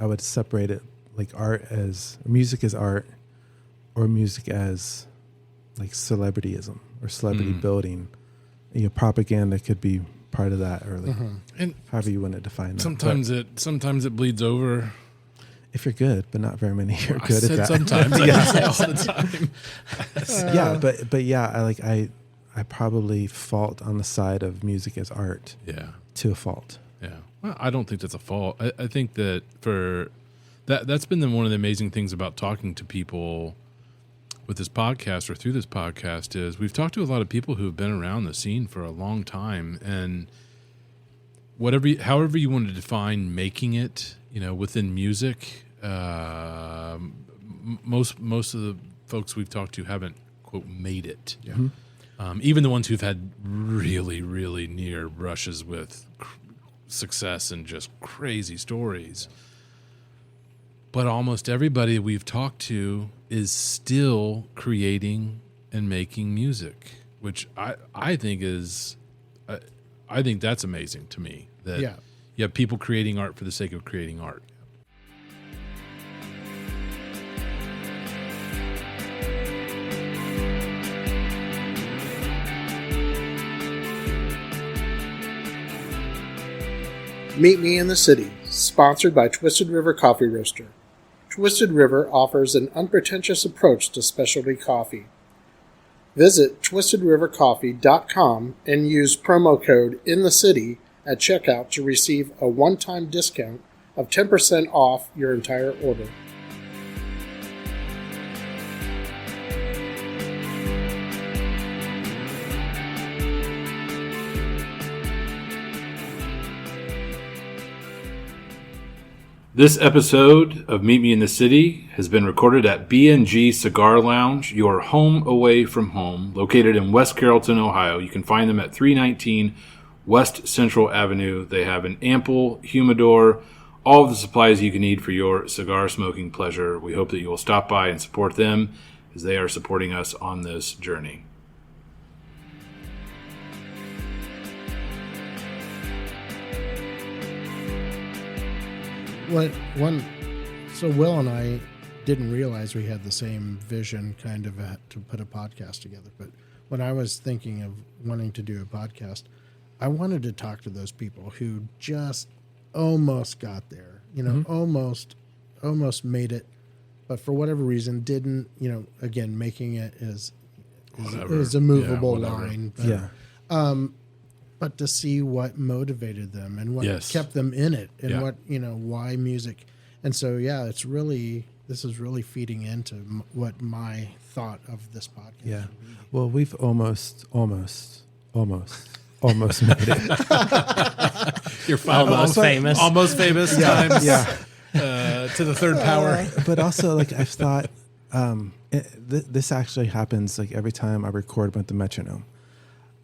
would separate it like art as music as art or music as like celebrityism or celebrity building. Propaganda could be part of that, or like And however you want to define that. sometimes it bleeds over. If you're good, but not very many are I good said at that. sometimes. I didn't say all the time. Yeah, but yeah, I probably fault on the side of music as art Yeah. to a fault. Yeah. Well, I don't think that's a fault. I think that that's been one of the amazing things about talking to people with this podcast or through this podcast is we've talked to a lot of people who have been around the scene for a long time, and however you want to define making it, within music, most of the folks we've talked to haven't, quote, made it. Yeah. Even the ones who've had really, really near brushes with success and just crazy stories. But almost everybody we've talked to is still creating and making music, which I think is, I think that's amazing to me. That you have people creating art for the sake of creating art. Meet Me in the City, sponsored by Twisted River Coffee Roaster. Twisted River offers an unpretentious approach to specialty coffee. Visit twistedrivercoffee.com and use promo code INTHECITY at checkout to receive a one-time discount of 10% off your entire order. This episode of Meet Me in the City has been recorded at B&G Cigar Lounge, your home away from home, located in West Carrollton, Ohio. You can find them at 319 West Central Avenue. They have an ample humidor, all of the supplies you can need for your cigar smoking pleasure. We hope that you will stop by and support them as they are supporting us on this journey. So Will and I didn't realize we had the same vision kind of to put a podcast together. But when I was thinking of wanting to do a podcast, I wanted to talk to those people who just almost got there, almost made it, but for whatever reason didn't, again, making it is a movable line. But, but to see what motivated them and what kept them in it and what, why music. And so, this is really feeding into what my thought of this podcast. Yeah. Well, we've almost made it. You're almost famous. Almost famous times. Yeah. To the third power. But also, I've thought, this actually happens every time I record with the metronome.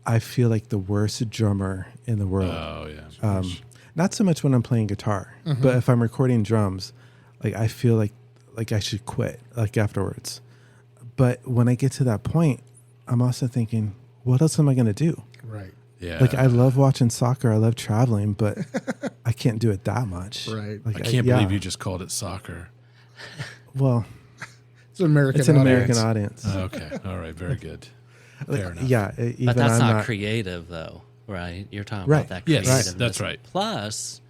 I feel like the worst drummer in the world. Oh, yeah. Not so much when I'm playing guitar, but if I'm recording drums, I feel like I should quit afterwards. But when I get to that point, I'm also thinking, what else am I going to do? Right. Yeah. I love watching soccer. I love traveling, but I can't do it that much. Right. I can't believe you just called it soccer. Well, it's an American it's an audience. American audience. Okay. All right. Very good. Fair enough. Yeah. Even But that's I'm not creative, though, right? You're talking Right. about that Yes, creative. that's right. Plus,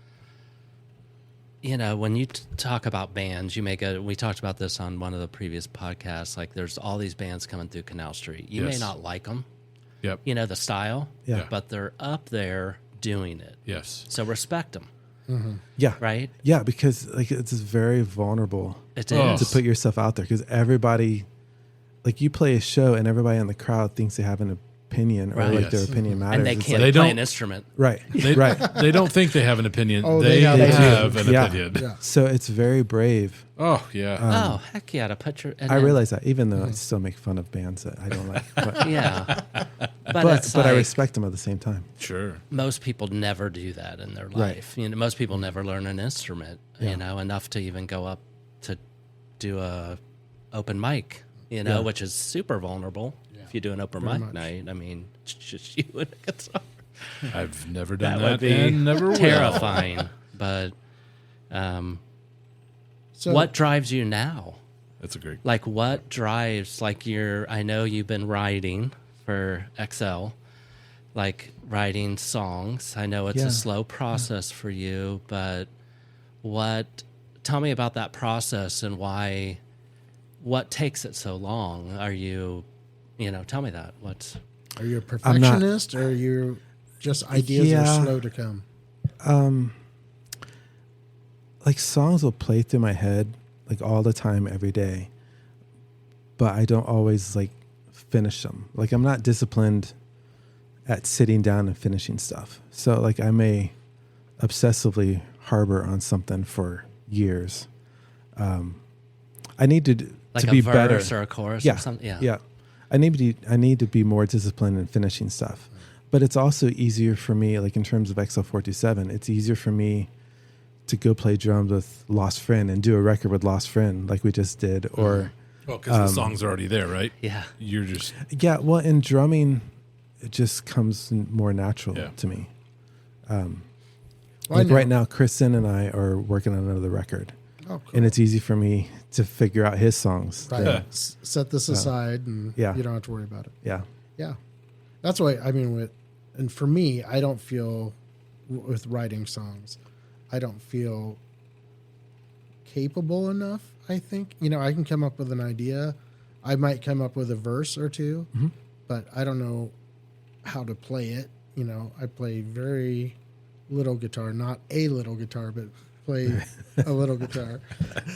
when you talk about bands, we talked about this on one of the previous podcasts, there's all these bands coming through Canal Street. You may Yes. not like them, Yep. the style, Yeah. but they're up there doing it. Yes. So respect them, Yeah. right? Yeah, because it's very vulnerable It Oh. is. to put yourself out there because everybody, you play a show and everybody in the crowd thinks they have an opinion or Right. their Yes. opinion matters. And they It's can't They play don't- an instrument. right, They, right. They don't think they have an opinion. Oh, they they have have an Yeah. opinion. Yeah. So it's very brave. Oh, yeah. Oh, heck yeah, to put your... and I then- realize that, even though I still make fun of bands that I don't like, but Yeah. but I respect them at the same time. Sure. Most people never do that in their Right. life. Most people never learn an instrument, enough to even go up to do a open mic, which is super vulnerable. If you do an open mic much. night, just you and a guitar. I've never done That that, would be and never will. terrifying. But So what drives you now? That's a great. What drives, I know you've been writing for XL, writing songs. I know it's Yeah. a slow process for you, but tell me about that process and what takes it so long? Are you, tell me that. are you a perfectionist or are you just ideas Yeah. are slow to come? Songs will play through my head all the time, every day, but I don't always finish them. I'm not disciplined at sitting down and finishing stuff. So I may obsessively harbor on something for years. I need to a be verse better. or a chorus Yeah, or something? yeah. I need to be more disciplined in finishing stuff. But it's also easier for me, in terms of XL427, it's easier for me to go play drums with Lost Friend and do a record with Lost Friend like we just did. Or Well, because the songs are already there, right? Yeah. You're just. yeah, well, in drumming, it just comes more natural Yeah. to me. Well, I know. Right now, Kristen and I are working on another record. Oh, cool. And it's easy for me to figure out his songs. Right. Yeah. Set this aside and Yeah. you don't have to worry about it. Yeah. Yeah. That's why, and for me, I don't feel with writing songs, I don't feel capable enough, I think. I can come up with an idea. I might come up with a verse or two, but I don't know how to play it. I play very little guitar, not a little guitar, but play a little guitar.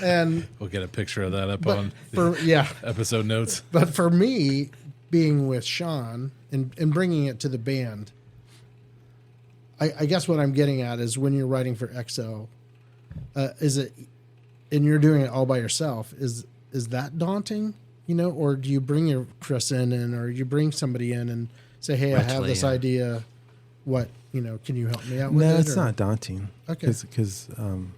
And We'll get a picture of that up but on episode notes. But for me, being with Shawn and bringing it to the band, I guess what I'm getting at is when you're writing for XL, is it, and you're doing it all by yourself, is that daunting, or do you bring your Chris in or you bring somebody in and say, hey, I have this idea, what, can you help me out with it? No, it's not daunting. Okay. Because I'm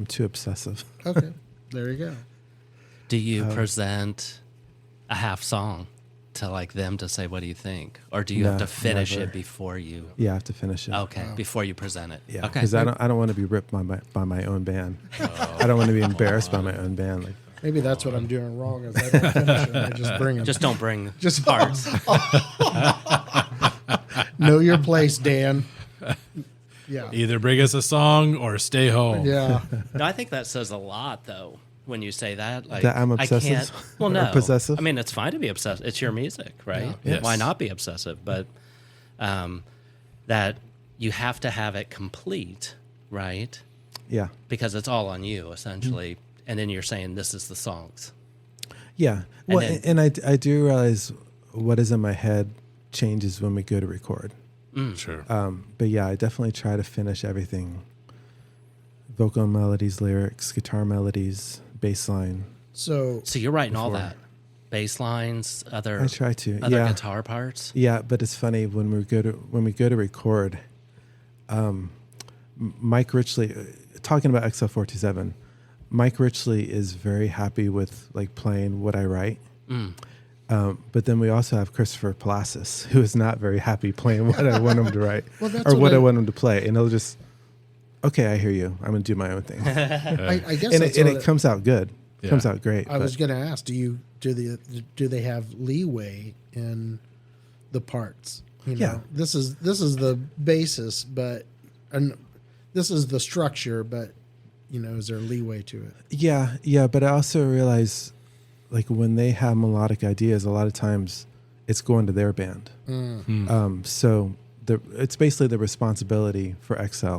too obsessive. Okay, there you go. Do you present a half song to like them to say, what do you think? Or do you have to finish never. it before you? Yeah, I have to finish it. Okay, before you present it. Yeah, Okay. because I don't want to be ripped by my own band. I don't want to be embarrassed by my own band. Like, Maybe that's what I'm doing wrong, is I don't finish it, I just bring them. Just don't bring Just- parts. Know your place, Dan. Yeah. Either bring us a song or stay home. Yeah. No, I think that says a lot, though, when you say that. Like, That I'm I obsessive can't, well, or no. possessive? I mean, it's fine to be obsessed. It's your music, right? Yeah. Yes. Why not be obsessive? But that you have to have it complete, right? yeah. Because it's all on you, essentially. And then you're saying, this is the songs. Yeah. Well, then- and I do realize what is in my head changes when we go to record. Sure. But yeah, I definitely try to finish everything. Vocal melodies, lyrics, guitar melodies, bass line. So So you're writing all that. Bass lines, other I try to. other Yeah. guitar parts. Yeah, but it's funny when we go to record. Mike Richley, talking about XL427, Mike Richley is very happy with like playing what I write. But then we also have Christopher Palacis, who is not very happy playing what I want him to write Well, that's or what what I- I want him to play, and he'll just, okay, I hear you. I'm gonna do my own thing, I guess and that's it what comes out good. Yeah. Comes out great. I was but- going to ask, do they have leeway in the parts? Yeah. This is the basis, and this is the structure, but is there leeway to it? Yeah, but I also realize, like when they have melodic ideas, a lot of times it's going to their band. So it's basically the responsibility for XL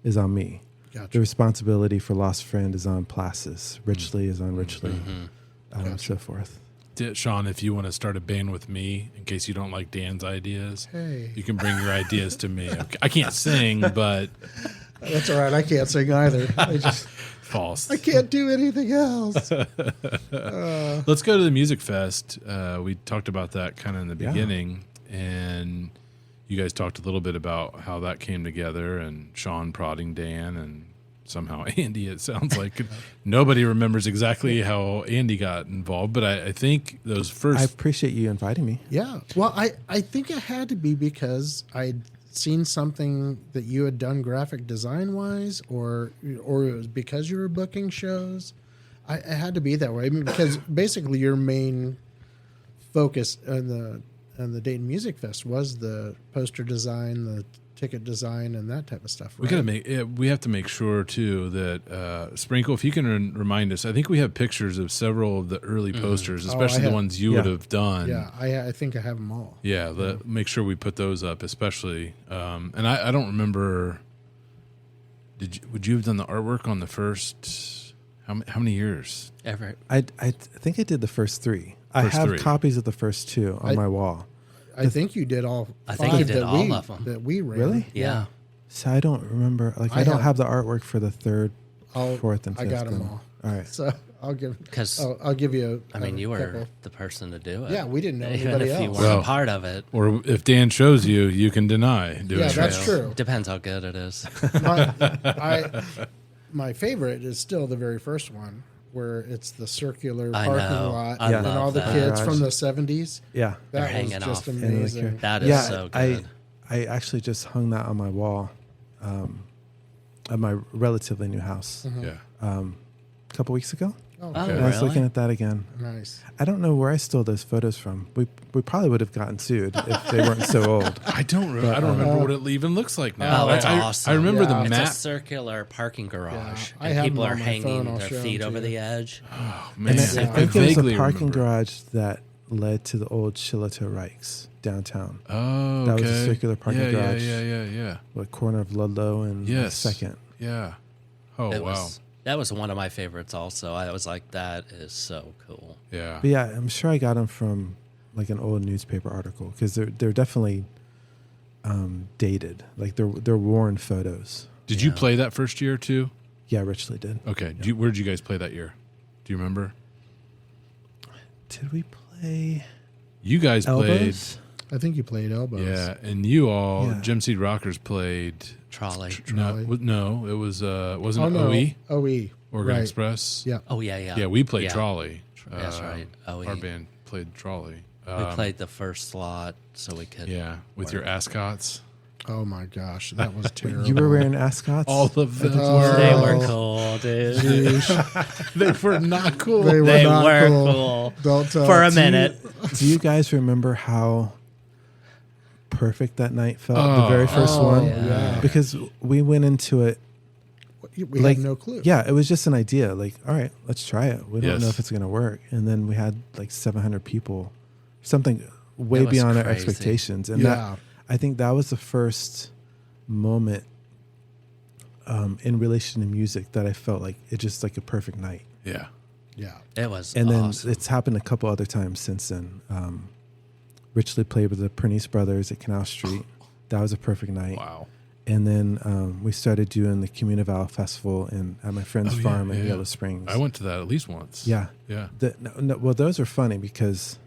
is on me. Gotcha. The responsibility for Lost Friend is on Placis. Richley is on Richley, so forth. Shawn, if you want to start a band with me, in case you don't like Dan's ideas, Hey. you can bring your ideas to me. I can't sing, but That's all right. I can't sing either. false. I can't do anything else. Let's go to the Music Fest. We talked about that kind of in the Yeah. beginning, and you guys talked a little bit about how that came together, and Shawn prodding Dan, and somehow Andy. It sounds like nobody remembers exactly how Andy got involved, but I think those I first. appreciate you inviting me. Yeah. Well, I think it had to be because I'd seen something that you had done graphic design wise, or it was because you were booking shows. It had to be that way. I mean, because basically your main focus on the Dayton Music Fest was the poster design, the ticket design, and that type of stuff. Right? We have to make sure too that Sprinkle, if you can remind us, I think we have pictures of several of the early posters, especially the have- ones you would have done. Yeah, I think I have them all. Yeah, make sure we put those up, especially. And I don't remember. Would you have done the artwork on the first? How many years? Ever. I think I did the first three. I First have three. copies of the first two on my wall. I think you did all. I think you five did that all we, of 'em. that we ran. Really? Yeah. So I don't remember. Like I I don't have- have the artwork for the third, fourth, and I fifth. got them then. all. All right. So I'll give. 'Cause, I'll give you. I mean, you were couple. the person to do it. Yeah, we didn't know Even anybody if you else. weren't Well, a part of it. Or if Dan shows you, you can deny doing Yeah, it. that's true. Depends how good it is. My favorite is still the very first one, where it's the circular I parking know. lot I and love all the that. kids from the 70s. Yeah. That They're was hanging just off. amazing. That is yeah, so good. I actually just hung that on my wall at my relatively new house Yeah. a couple weeks ago. Oh, Oh, And I was really? looking at that again. nice. I don't know where I stole those photos from. We probably would have gotten sued if they weren't so old. I don't remember what it even looks like now. Oh, that's I awesome. I remember Yeah. the It's map. a circular parking garage, Yeah, I and have people them are on my hanging phone. I'll their show feet them over to the you. Man, edge. And I Yeah. think it was a vaguely parking remember. garage that led to the old Shiloh Reichs downtown. Oh, That was a okay. circular parking yeah, garage. Yeah. The corner of Ludlow and Yes. Second. Yeah. Oh, It wow. that was one of my favorites. Also, I was like, that is so cool. Yeah. But yeah, I'm sure I got them from like an old newspaper article because they're definitely dated. Like they're worn photos. Did you play that first year too? Yeah, Richley did. Okay. Where did you guys play that year? Do you remember? Did we play You guys Elbows? I think you played Elbows. played. Yeah, and you all, Yeah. Gem Seed Rockers played. Trolley. No, it was wasn't Oh, it no. OE OE. Oregon Right. Express. Yeah. Oh, yeah. Yeah, we played Yeah. Trolley. That's right. OE. Our band played Trolley. We played the first slot so we could. Yeah, with your ascots. Oh my gosh, that was terrible. You were wearing ascots? All of them They were. were cool, dude. They were not cool. They were They not were cool. cool. Don't tell. For a minute. Do you guys remember how perfect that night felt? The very first one? yeah. Because we went into it We like had no clue. Yeah, it was just an idea. Like, all right, let's try it. We don't Yes. know if it's going to work. And then we had like 700 people, something way It was beyond our crazy. expectations. And Yeah. that, I think that was the first moment in relation to music that I felt like it just like a perfect night. Yeah. Yeah. It was And then awesome. it's happened a couple other times since then. Richley played with the Pernice Brothers at Canal Street. That was a perfect night. Wow. And then we started doing the Communival Festival at my friend's farm in Yellow Springs. I went to that at least once. Yeah. Yeah. Well, those are funny because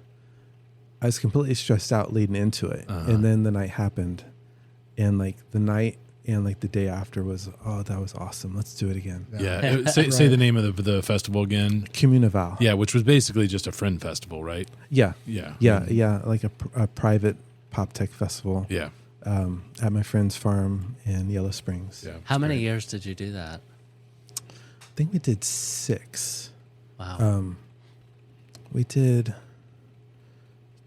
I was completely stressed out leading into it. And then the night happened. And like the night and like the day after was, that was awesome. Let's do it again. Yeah. Say the name of the festival again. Communival. Yeah, which was basically just a friend festival, right? Yeah. Yeah. Yeah. Like a private Poptek festival. Yeah. At my friend's farm in Yellow Springs. Yeah. How many years did you do that? I think we did 6. Wow. We did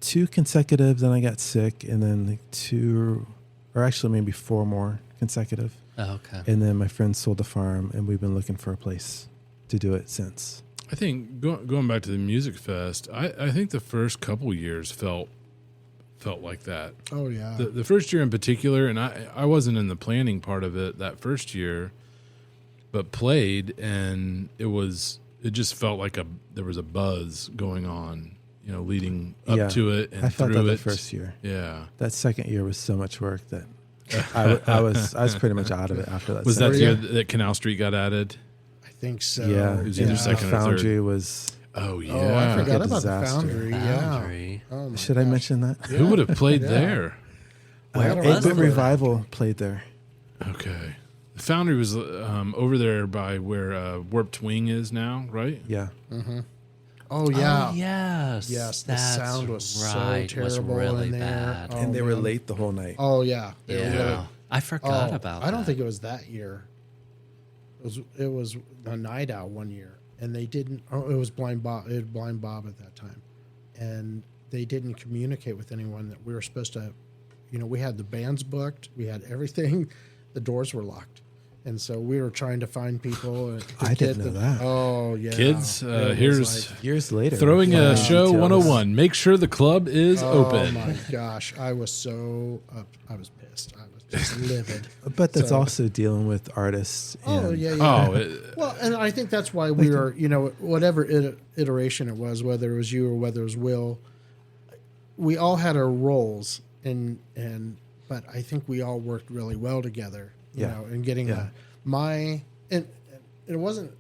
2 consecutive, then I got sick, and then like 2, or actually maybe 4 more consecutive. Oh, okay. And then my friend sold the farm, and we've been looking for a place to do it since. I think going back to the music fest, I think the first couple years felt like that. Oh yeah. The first year in particular, and I wasn't in the planning part of it that first year, but played, and it just felt like there was a buzz going on, leading up to it and I felt through that it. the first year. Yeah. That second year was so much work that I was pretty much out of it after that. Was that second the Yeah. year that Canal Street got added? I think so. Yeah, It was either the second or third. Foundry was. Oh yeah. Oh, I forgot a about disaster. the Foundry. Foundry. Yeah. Oh, my Should I gosh. mention that? Who would have played there? Where don't was 8-Bit it? Revival played there. Okay. The Foundry was over there by where Warped Wing is now, right? Yeah. Oh yeah. Oh, yes. Yes, the That's sound was so right. It was terrible really in there. bad. Oh, And they were man. late the whole night. Oh yeah. They were Yeah. really- I forgot about that. I don't think it was that year. It was a night out one year, and they didn't. Oh, it was Blind Bob. It was Blind Bob at that time, and they didn't communicate with anyone that we were supposed to. We had the bands booked. We had everything. The doors were locked, and so we were trying to find people. To I get didn't know that. Oh yeah, Kids, It was here's like- Years later. throwing Yeah. a show Details. 101. Make sure the club is Oh open. my gosh, I was so I was pissed. I was just livid. But that's So- also dealing with artists. Oh and- yeah, yeah. Oh, it, Well, and I think that's why we were, whatever iteration it was, whether it was you or whether it was Will, we all had our roles, but I think we all worked really well together, in getting Yeah. and it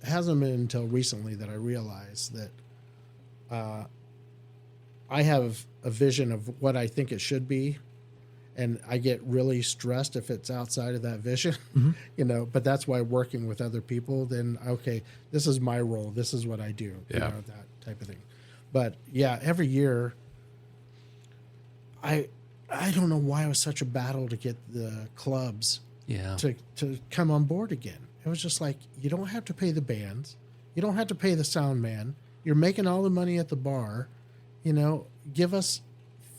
hasn't been until recently that I realized that I have a vision of what I think it should be. And I get really stressed if it's outside of that vision, but that's why working with other people, then, okay, this is my role. This is what I do, Yeah. that type of thing. But yeah, every year, I don't know why it was such a battle to get the clubs Yeah. to come on board again. It was just like, you don't have to pay the bands. You don't have to pay the sound man. You're making all the money at the bar. Give us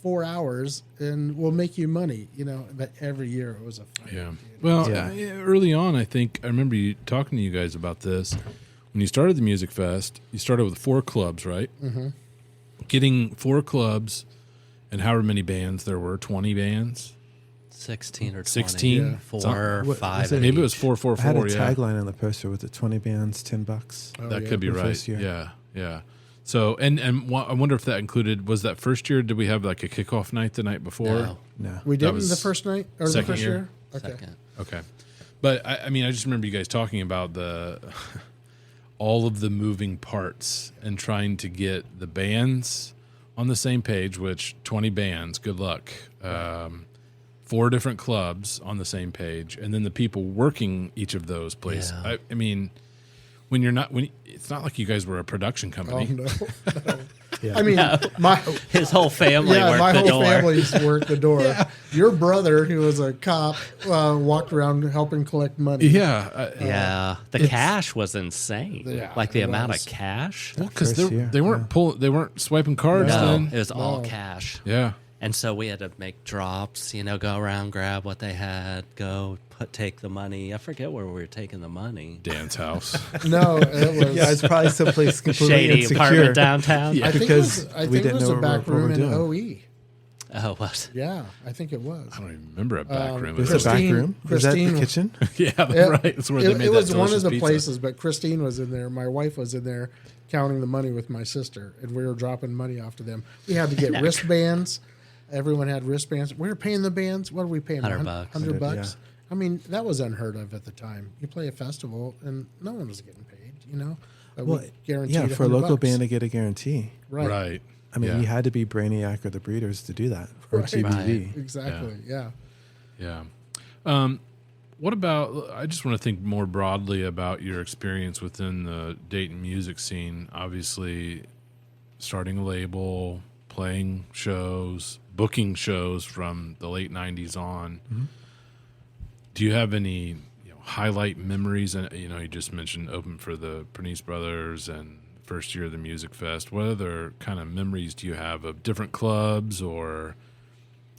4 hours and we'll make you money, but every year it was a fight. yeah. dude. Well, Yeah. early on, I think I remember you talking to you guys about this. When you started the Music Fest, you started with 4 clubs, right? Mm-hmm. Getting 4 clubs and however many bands there were, 20 bands? 16 or 20. 16? Yeah. 4, What- 5. was it- at Maybe it was each. 444, I had a yeah. tagline on the poster with the 20 bands, $10. Oh, That yeah. could be the right. first year. Yeah, yeah. So, and I wonder if that included, was that first year, did we have like a kickoff night the night before? No. No. We did in was the first night or the second first year? year? Okay. Second. Okay. But I mean, I just remember you guys talking about all of the moving parts and trying to get the bands on the same page, which 20 bands, good luck. 4 different clubs on the same page, and then the people working each of those places. Yeah. I mean, it's not like you guys were a production company. Oh, no. Yeah. I mean, His whole family yeah, worked my the whole door. family's worked the door. Your brother, who was a cop, walked around helping collect money. Yeah. Yeah, the cash was insane. Yeah, like the it amount was. of cash. Well, because First year, they weren't they weren't swiping cards No, then. it was all No. cash. Yeah. And so we had to make drops, go around, grab what they had, take the money. I forget where we were taking the money. Dan's house. No, it was. Yeah, it's probably someplace completely Shady insecure. apartment downtown. Yeah. I think because it was, we didn't it was know a what back we were room in doing. OE. Oh, what? Yeah, I think it was. I don't even remember a back room. There's It a back Christine- room. Is that Christine- the kitchen? yeah, that's It- right. That's where they made it was that one of delicious the pizza. places, but Christine was in there. My wife was in there counting the money with my sister, and we were dropping money off to them. We had to get wristbands. Everyone had wristbands. We were paying the bands. What are we paying? $100. $100 bucks. Yeah. I mean, that was unheard of at the time. You play a festival, and no one was getting paid. But Well, we guaranteed yeah, for a $100 local bucks. band to get a guarantee. right? Right. I mean, Yeah. you had to be Brainiac or the Breeders to do that, or Right. GBV. Exactly. Yeah. Yeah. What about, I just want to think more broadly about your experience within the Dayton music scene. Obviously, starting a label, playing shows, booking shows from the late 90s on. Mm-hmm. Do you have any highlight memories? And you just mentioned open for the Pernice Brothers and first year of the Music Fest. What other kind of memories do you have of different clubs or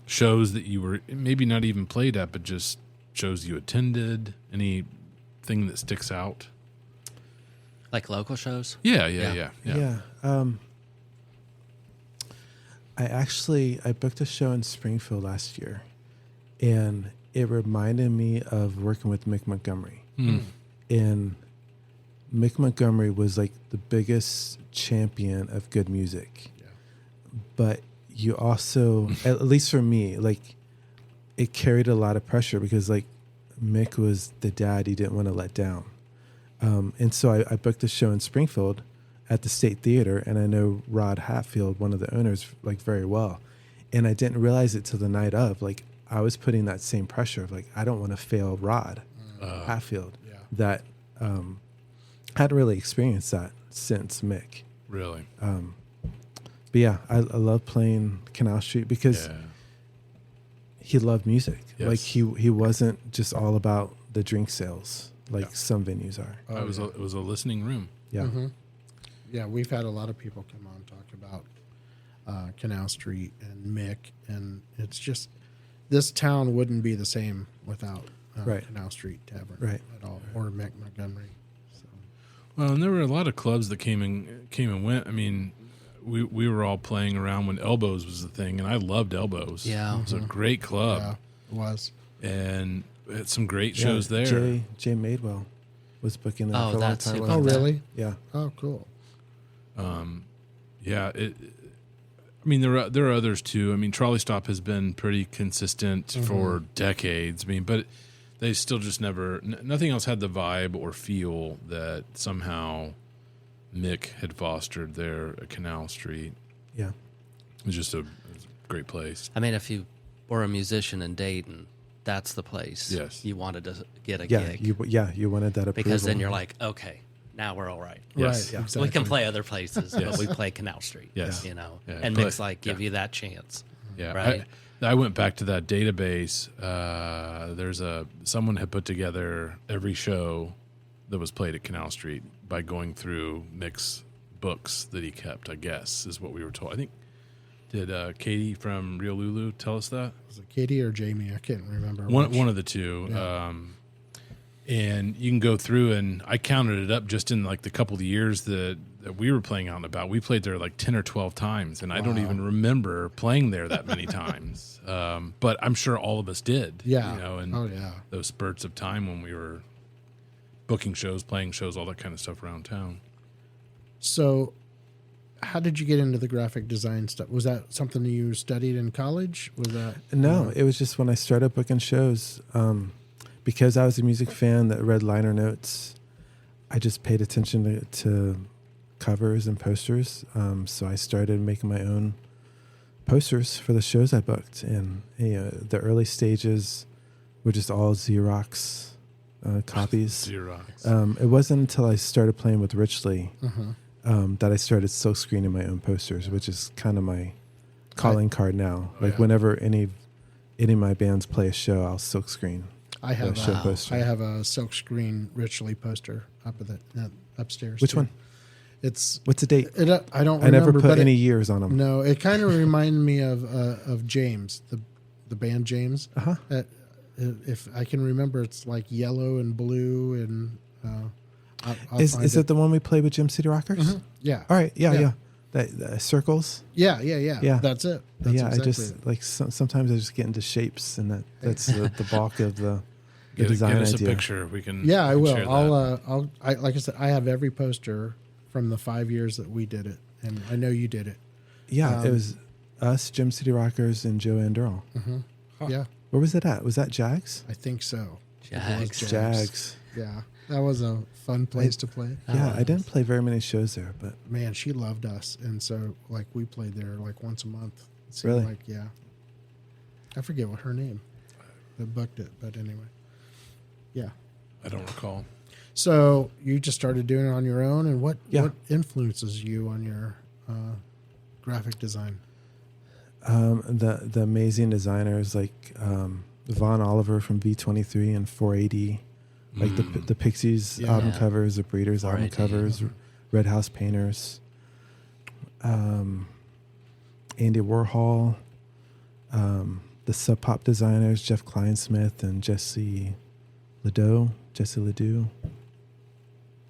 shows that you were maybe not even played at, but just shows you attended? Anything that sticks out? Like local shows? Yeah. Yeah. I booked a show in Springfield last year, and it reminded me of working with Mick Montgomery. And Mick Montgomery was like the biggest champion of good music. Yeah. But you also, at least for me, like it carried a lot of pressure because like Mick was the dad he didn't want to let down. And so I booked a show in Springfield at the State Theater, and I know Rod Hatfield, one of the owners, like very well. And I didn't realize it till the night of. Like I was putting that same pressure of like, I don't want to fail Rod Hatfield. Yeah. That hadn't really experienced that since Mick. Really? But yeah, I love playing Canal Street because he loved music. Yes. Like he wasn't just all about the drink sales like some venues are. It was a listening room. Yeah. Yeah, we've had a lot of people come on and talk about Canal Street and Mick, and it's just this town wouldn't be the same without Right. Canal Street Tavern Right. at all, or Mick Montgomery. So. Well, and there were a lot of clubs that came and went. I mean, we were all playing around when Elbows was the thing, and I loved Elbows. Yeah. It was a great club. Yeah, it was. And we had some great shows there. Jay Madewell was booking them Oh, for a long that's time. who with Oh, booked us. that. really? Yeah. Oh, cool. Yeah, I mean, there are others too. I mean, Trolley Stop has been pretty consistent for decades. I mean, but they still just nothing else had the vibe or feel that somehow Mick had fostered there at Canal Street. Yeah. It was just a great place. I mean, if you were a musician in Dayton, that's the place. Yes. You wanted to get a Yeah. gig. You wanted that approval. Because then you're like, okay, now we're all right. Yes. Right. Yeah. We can Exactly. play other places, Yes. but we play Canal Street. Yes. You know, Yeah, and but- Mick's like, give you that chance. Yeah, Right. I went back to that database. Someone had put together every show that was played at Canal Street by going through Mick's books that he kept. I guess is what we were told. I think did Katie from Real Lulu tell us that? Was it Katie or Jamie? I can't remember. One of the two. Yeah. And you can go through, and I counted it up just in like the couple of years that we were playing out and about. We played there like 10 or 12 times, and I don't even remember playing there that many times. But I'm sure all of us did. Yeah. You know, and Oh, yeah. those spurts of time when we were booking shows, playing shows, all that kind of stuff around town. So, how did you get into the graphic design stuff? Was that something that you studied in college? Was that No, it was just when I started booking shows. because I was a music fan that read liner notes, I just paid attention to covers and posters. So I started making my own posters for the shows I booked. And the early stages were just all Xerox copies. Xerox. It wasn't until I started playing with Richley that I started silk screening my own posters, which is kind of my calling card now. Whenever any of my bands play a show, I'll silk screen. I have show poster. I have a silk screen Richley poster up at upstairs. Which too. one? What's the date? I don't remember. I never put but any years on them. No, it kind of reminded me of James, the band James. If I can remember, it's like yellow and blue and. Is it the one we played with Gym City Rockers? Yeah. All right. Yeah. That circles. Yeah. Yeah. That's it. That's I exactly just it. like sometimes I just get into shapes, and that's the bulk of the design Give us idea. a picture. We can. Yeah, I we can will. share that. Like I said, I have every poster from the 5 years that we did it, and I know you did it. Yeah, it was us, Gym City Rockers, and Joe Anderl. Yeah, Where was it at? Was that Jags? I think so. Jags. It was Jags. Yeah, that was a fun place to play. Yeah, I didn't play very many shows there, but Man, she loved us, and so like we played there like once a month. It seemed Really? Like I forget what her name that booked it, but anyway. Yeah. I don't recall. So you just started doing it on your own, and what Yeah. what influences you on your graphic design? the amazing designers like Von Oliver from V23 and 4AD, like the Pixies album covers, the Breeders album 4AD. covers, Red House Painters, Andy Warhol, the Sub Pop designers Jeff Kleinsmith and Jesse Ledoux.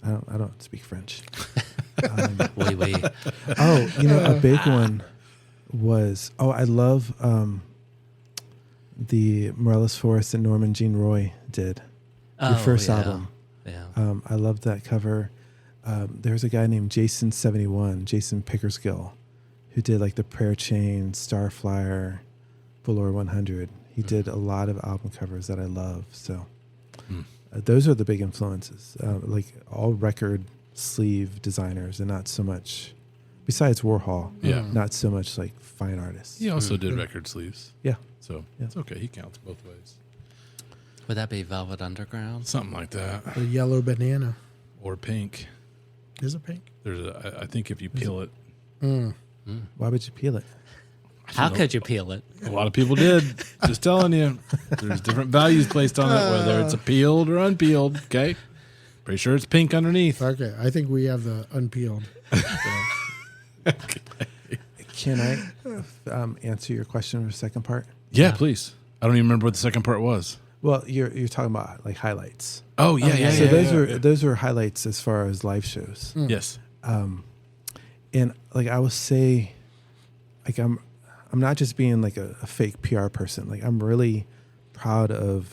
I don't speak French. Oui, oui. Oh, a big one was I love the Morellis Forest that Norman Jean Roy did. Your first album. Yeah. I loved that cover. There's a guy named Jason Pickersgill, who did like the Prayer Chain, Starflyer, Velour 100. He did a lot of album covers that I love. So those are the big influences. Like all record sleeve designers, and not so much. Besides Warhol, not so much like fine artists. He also did record sleeves. Yeah. So it's okay. He counts both ways. Would that be Velvet Underground? Something like that. The yellow banana. Or pink. Is it pink? I think if you peel it, Why would you peel it? How could you peel it? a lot of people did. Just telling you. There's different values placed on it, whether it's a peeled or unpeeled. Okay. Pretty sure it's pink underneath. Okay, I think we have the unpeeled. Can I answer your question for the second part? Yeah, please. I don't even remember what the second part was. Well, you're talking about like highlights. Oh, yeah. So those were highlights as far as live shows. Yes. And like I will say, like I'm not just being like a fake PR person. Like I'm really proud of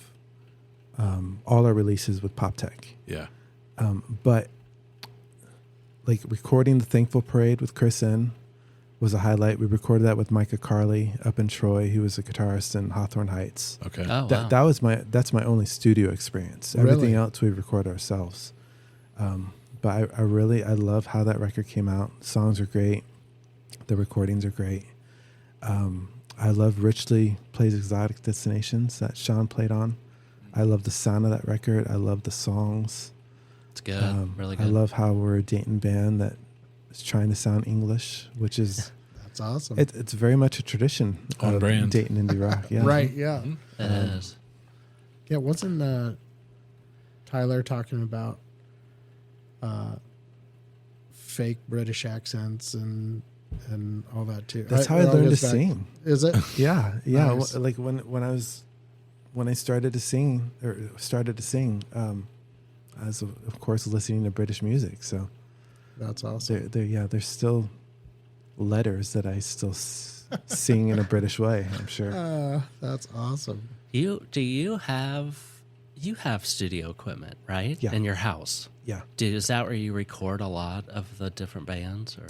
all our releases with Poptek. Yeah. But like recording the Thankful Parade with Chris N was a highlight. We recorded that with Micah Carley up in Troy. He was a guitarist in Hawthorne Heights. Okay. Oh, wow. That's my only studio experience. Really? Everything else we record ourselves. But I love how that record came out. Songs are great. The recordings are great. I love Richley Plays Exotic Destinations that Shawn played on. I love the sound of that record. I love the songs. It's good. Really good. I love how we're a Dayton band that is trying to sound English, which is That's awesome. it's very much a tradition On of brand. Dayton indie rock. Yeah. Right, yeah. It is. Yeah, wasn't Tyler talking about fake British accents and all that too? That's how I It all learned to goes back- sing. Is it? Yeah. Nice. Like when I started to sing, I was of course listening to British music. So That's awesome. there's still letters that I still sing in a British way. I'm sure. That's awesome. You have studio equipment, right? Yeah. In your house. Yeah. Is that where you record a lot of the different bands, or?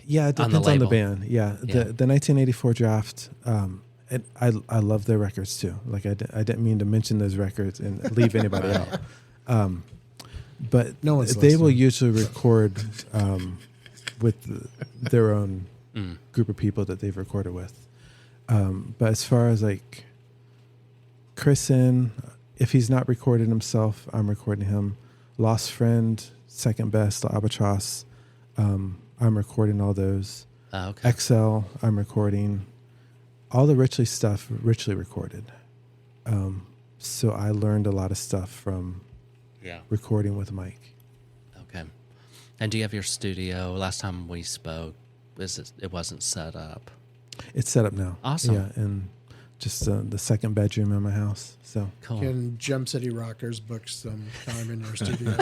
Yeah, it On the depends on the label. band. Yeah, Yeah. the 1984 draft And I love their records too. Like I didn't mean to mention those records and leave anybody out. But No one's they will listening. usually record with their own group of people that they've recorded with. But as far as like Chrisen, if he's not recording himself, I'm recording him. Lost Friend, Second Best, La Albatross, I'm recording all those. Oh, okay. XL, I'm recording. All the Richley stuff, Richley recorded. So I learned a lot of stuff from Yeah. recording with Mike. Okay. And do you have your studio? Last time we spoke, it wasn't set up. It's set up now. Awesome. Yeah, and just the second bedroom in my house. So Cool. Can Gem City Rockers book some time in your studio?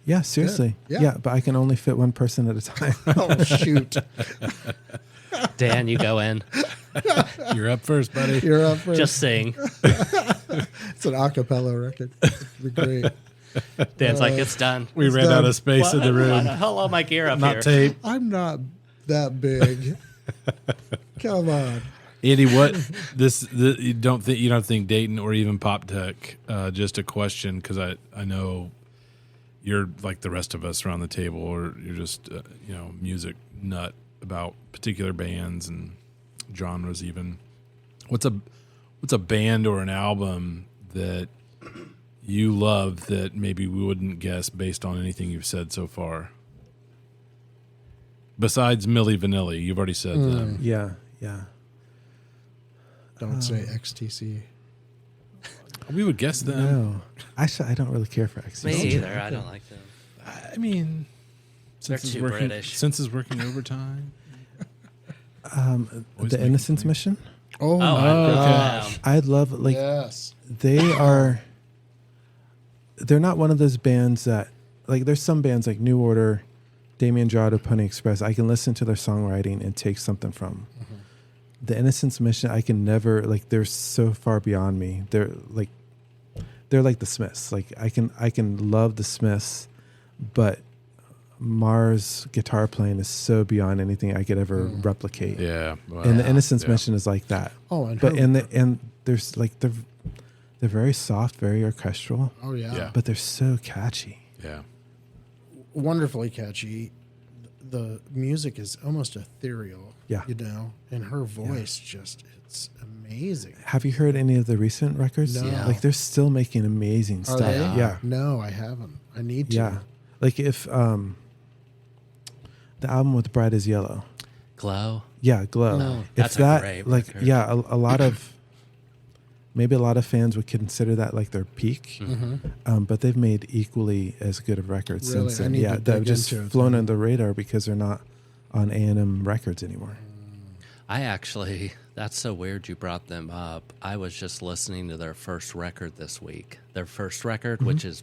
yeah, seriously. Yeah. Yeah, but I can only fit one person at a time. Oh, shoot. Dan, you go in. You're up first, buddy. You're up first. Just sing. It's an a cappella record. It'd be great. Dan's like, it's done. We ran done. out of space in the room. Hold all my gear up Not here. tape. I'm not that big. Come on. Andy, what you don't think Dayton or even Poptek? Just a question, because I know you're like the rest of us around the table, or you're just music nut about particular bands and genres. Even what's a band or an album that you love that maybe we wouldn't guess based on anything you've said so far? Besides Milli Vanilli, you've already said them. yeah. Don't say XTC. We would guess them. No. Actually, I don't really care for XTC. Me either. I don't like them. I mean, They're since it's too working, British. Since it's working overtime. Always The making Innocence me- Mission. Oh, Oh, my I gosh. I love like Yes. they're not one of those bands that like there's some bands like New Order, Damien Jado, Pony Express. I can listen to their songwriting and take something from. The Innocence Mission, I can never like. They're so far beyond me. They're like the Smiths. Like I can love the Smiths, but Mars guitar playing is so beyond anything I could ever replicate. Yeah. Well, And the Innocence yeah. Mission is like that. Oh, and But her- and there's like they're very soft, very orchestral, Oh, yeah. Yeah. but they're so catchy. Yeah. Wonderfully catchy. The music is almost ethereal. Yeah. You know, and her voice it's amazing. Have you heard any of the recent records? No. Yeah. Like they're still making amazing Are stuff. they? Yeah. No, I haven't. I need to. Yeah. Like if the album with Bright as Yellow. Glow. Yeah, Glow. No. If That's a that great like record. yeah, a lot of maybe a lot of fans would consider that like their peak. But they've made equally as good of records Really? since I then. need Yeah, to they've dig just into it flown then. under the radar because they're not on A&M Records anymore. That's so weird you brought them up. I was just listening to their first record this week. Their first record, which is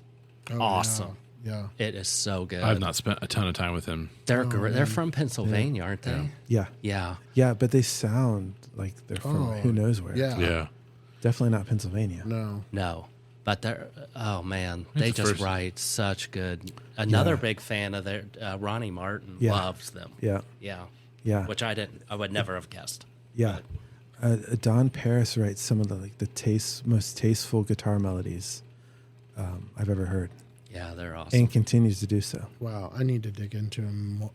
Oh, awesome. Yeah. It is so good. I've not spent a ton of time with him. They're from Pennsylvania, aren't they? Yeah. Yeah. Yeah, but they sound like they're from Oh, who knows where. Yeah. Yeah. Definitely not Pennsylvania. No. No. But they're, oh man, It's they the just first- write such good. Another Yeah. big fan of their, Ronnie Martin Yeah. loves them. Yeah. Yeah. Yeah. Which I would never have guessed. Yeah. Don Paris writes some of the most tasteful guitar melodies I've ever heard, Yeah, they're awesome. and continues to do so. Wow. I need to dig into him. More.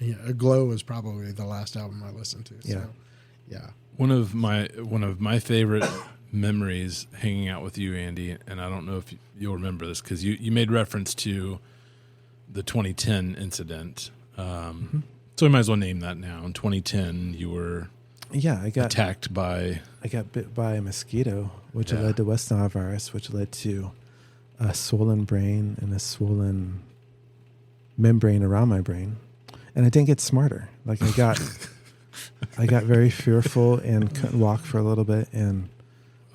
Yeah, Glow was probably the last album I listened to. So, Yeah. yeah. One of my favorite memories hanging out with you, Andy, and I don't know if you'll remember this because you made reference to the 2010 incident. So I might as well name that now. In 2010, you were Yeah, I got attacked bit by a mosquito, which Yeah. led to West Nile virus, which led to a swollen brain and a swollen membrane around my brain, and I didn't get smarter. Like I got very fearful and couldn't walk for a little bit, and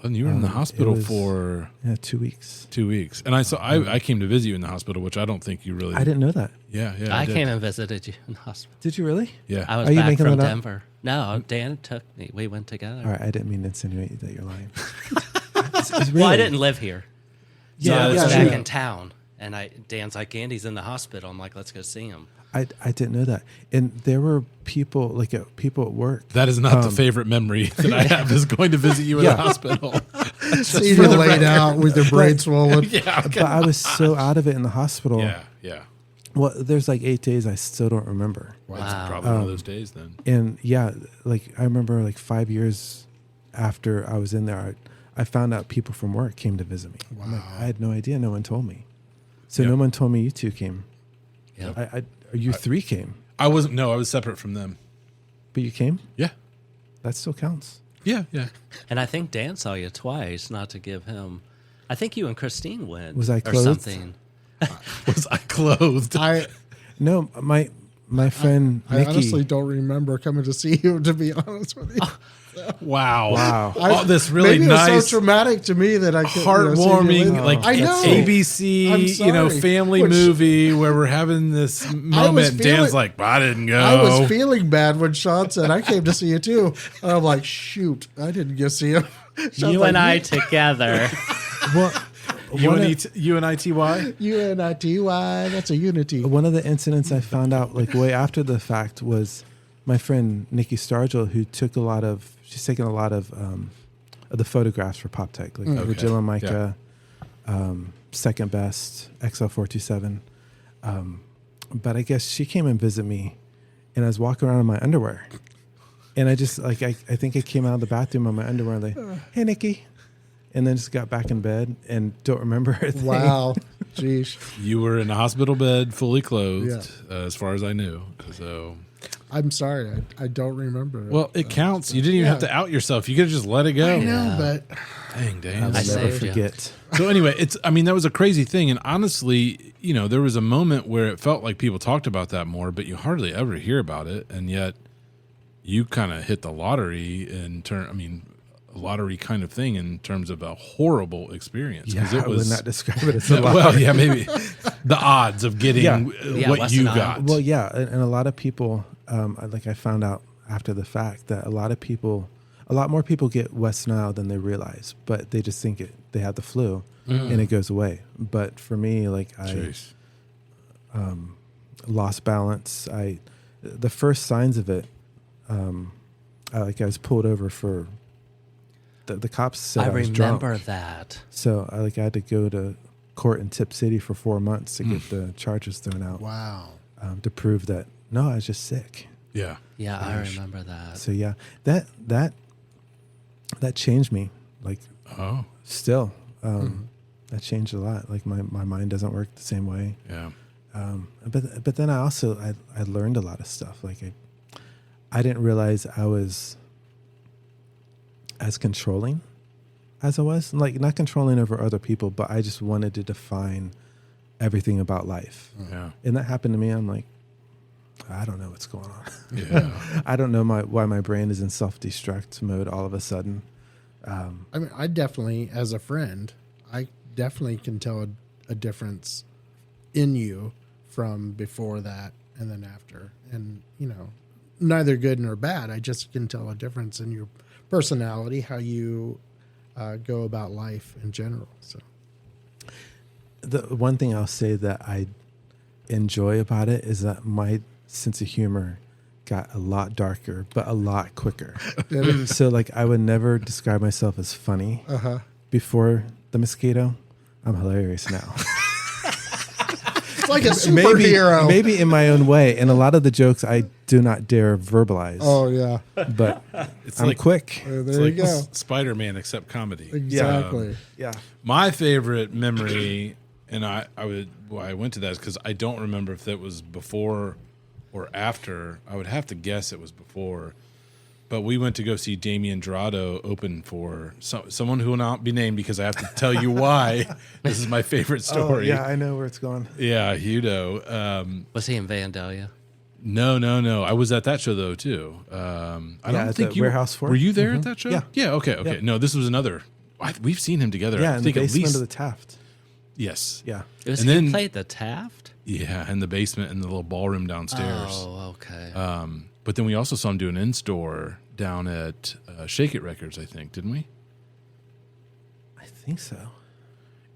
and you were in the it hospital was- for 2 weeks. 2 weeks. And I came to visit you in the hospital, which I don't think you really. I didn't know that. Yeah, I did. came and visited you in the hospital. Did you really? Yeah, I was Are you back making from that up? Denver. No, Dan took me. We went together. All right, I didn't mean to insinuate that you're lying. Well, I didn't live here. So Yeah, I was that's back true. in town, and Dan's like, Andy's in the hospital. I'm like, let's go see him. I didn't know that. And there were people people at work. That is not the favorite memory that I have is going to visit you in the hospital. See you laid out with your brain swollen. But I was so out of it in the hospital. Yeah. Well, there's like 8 days I still don't remember. That's probably one of those days then. And yeah, like I remember like 5 years after I was in there, I found out people from work came to visit me. Wow. I'm like, I had no idea. No one told me. So no one told me you two came. Yeah. You three came. I was separate from them. But you came? Yeah. That still counts. Yeah. And I think Dan saw you twice, not to give him. I think you and Christine went. Was I or clothed? something? Was I clothed? No, my friend I Nikki. honestly don't remember coming to see you, to be honest with you. Wow. All this really Maybe nice, it was so traumatic to me that I couldn't, heartwarming, like I know. ABC, I'm sorry. family movie where we're having this moment. And Dan's like, I didn't go. I was feeling bad when Shawn said, I came to see you too. And I'm like, shoot, I didn't go see him. Shawn's You like, and I together. Well, UNITY? UNITY, that's a unity. one of the incidents I found out like way after the fact was my friend Nikki Stargell, who she's taken a lot of the photographs for Poptek, like Virgil and Micah, Second Best, XL427. But I guess she came and visited me, and I was walking around in my underwear. And I just, I think I came out of the bathroom in my underwear, like, hey, Nikki. And then just got back in bed and don't remember a thing. Wow. Jeez. You were in a hospital bed, fully clothed, as far as I knew. So, I'm sorry. I don't remember. well, it counts. You didn't even have to out yourself. You could have just let it go. I know, but Dang, Dan. I'll I never saved you. forget. So anyway, that was a crazy thing. And honestly, there was a moment where it felt like people talked about that more, but you hardly ever hear about it. And yet you kind of hit the lottery a lottery kind of thing in terms of a horrible experience. Yeah, it was, I would not describe it as a lot. well, yeah, maybe the odds of getting what Western you Isle. got. Well, yeah, and a lot of people, I found out after the fact that a lot more people get West Nile than they realize, but they just think they have the flu and it goes away. But for me, I lost balance. The first signs of it, I was pulled over for. The cops said I was drunk. remember that. So I had to go to court in Tip City for 4 months to get the charges thrown out. wow. To prove that I was just sick. Yeah. Yeah, I remember that. So yeah, that changed me. Still, that changed a lot. Like my mind doesn't work the same way. Yeah. But then I learned a lot of stuff. Like I didn't realize I was as controlling as I was. Like not controlling over other people, but I just wanted to define everything about life. Yeah. And that happened to me. I'm like, I don't know what's going on. Yeah. I don't know why my brain is in self-destruct mode all of a sudden. I definitely, as a friend, I definitely can tell a difference in you from before that and then after. And, neither good nor bad. I just can tell a difference in your personality, how you go about life in general. So The one thing I'll say that I enjoy about it is that my sense of humor got a lot darker, but a lot quicker. So I would never describe myself as funny before the mosquito. I'm hilarious now. it's like a superhero. Maybe in my own way. And a lot of the jokes I do not dare verbalize. Oh yeah, but It's I'm quick. there you go. Spider-Man except comedy. Exactly. Yeah. My favorite memory, and I went to that is because I don't remember if that was before or after. I would have to guess it was before. But we went to go see Damien Dorado open for someone who will not be named because I have to tell you why. This is my favorite story. Oh, yeah, I know where it's going. Yeah, Hudo. Was he in Vandalia? No. I was at that show though too. I don't at think the you Warehouse Fort? were you there at that show? Yeah. Yeah. Okay. Yeah. No, this was another. We've seen him together. Yeah, I in think the at basement least of the Taft. yes. Yeah. It was And he then- played the Taft? Yeah, in the basement in the little ballroom downstairs. Oh, okay. But then we also saw him do an in-store down at Shake It Records, I think, didn't we? I think so.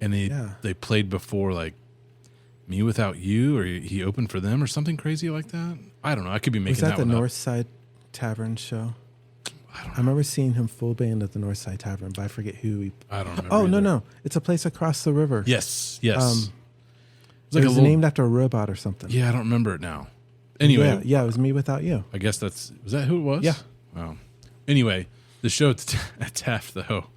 And Yeah. they played before like Me Without You, or he opened for them or something crazy like that. I don't know. I could be Was making that that the one up. North Side Tavern show? I don't I remember seeing him full band at the North Side Tavern, but I forget who he. I don't remember. Oh, no, either. no. It's a place across the river. Yes. It It's was named after a robot or something. Yeah, I don't remember it now. Anyway, Yeah, it was Me Without You. I guess was that who it was? Yeah. Wow. Anyway, the show at Taft, though,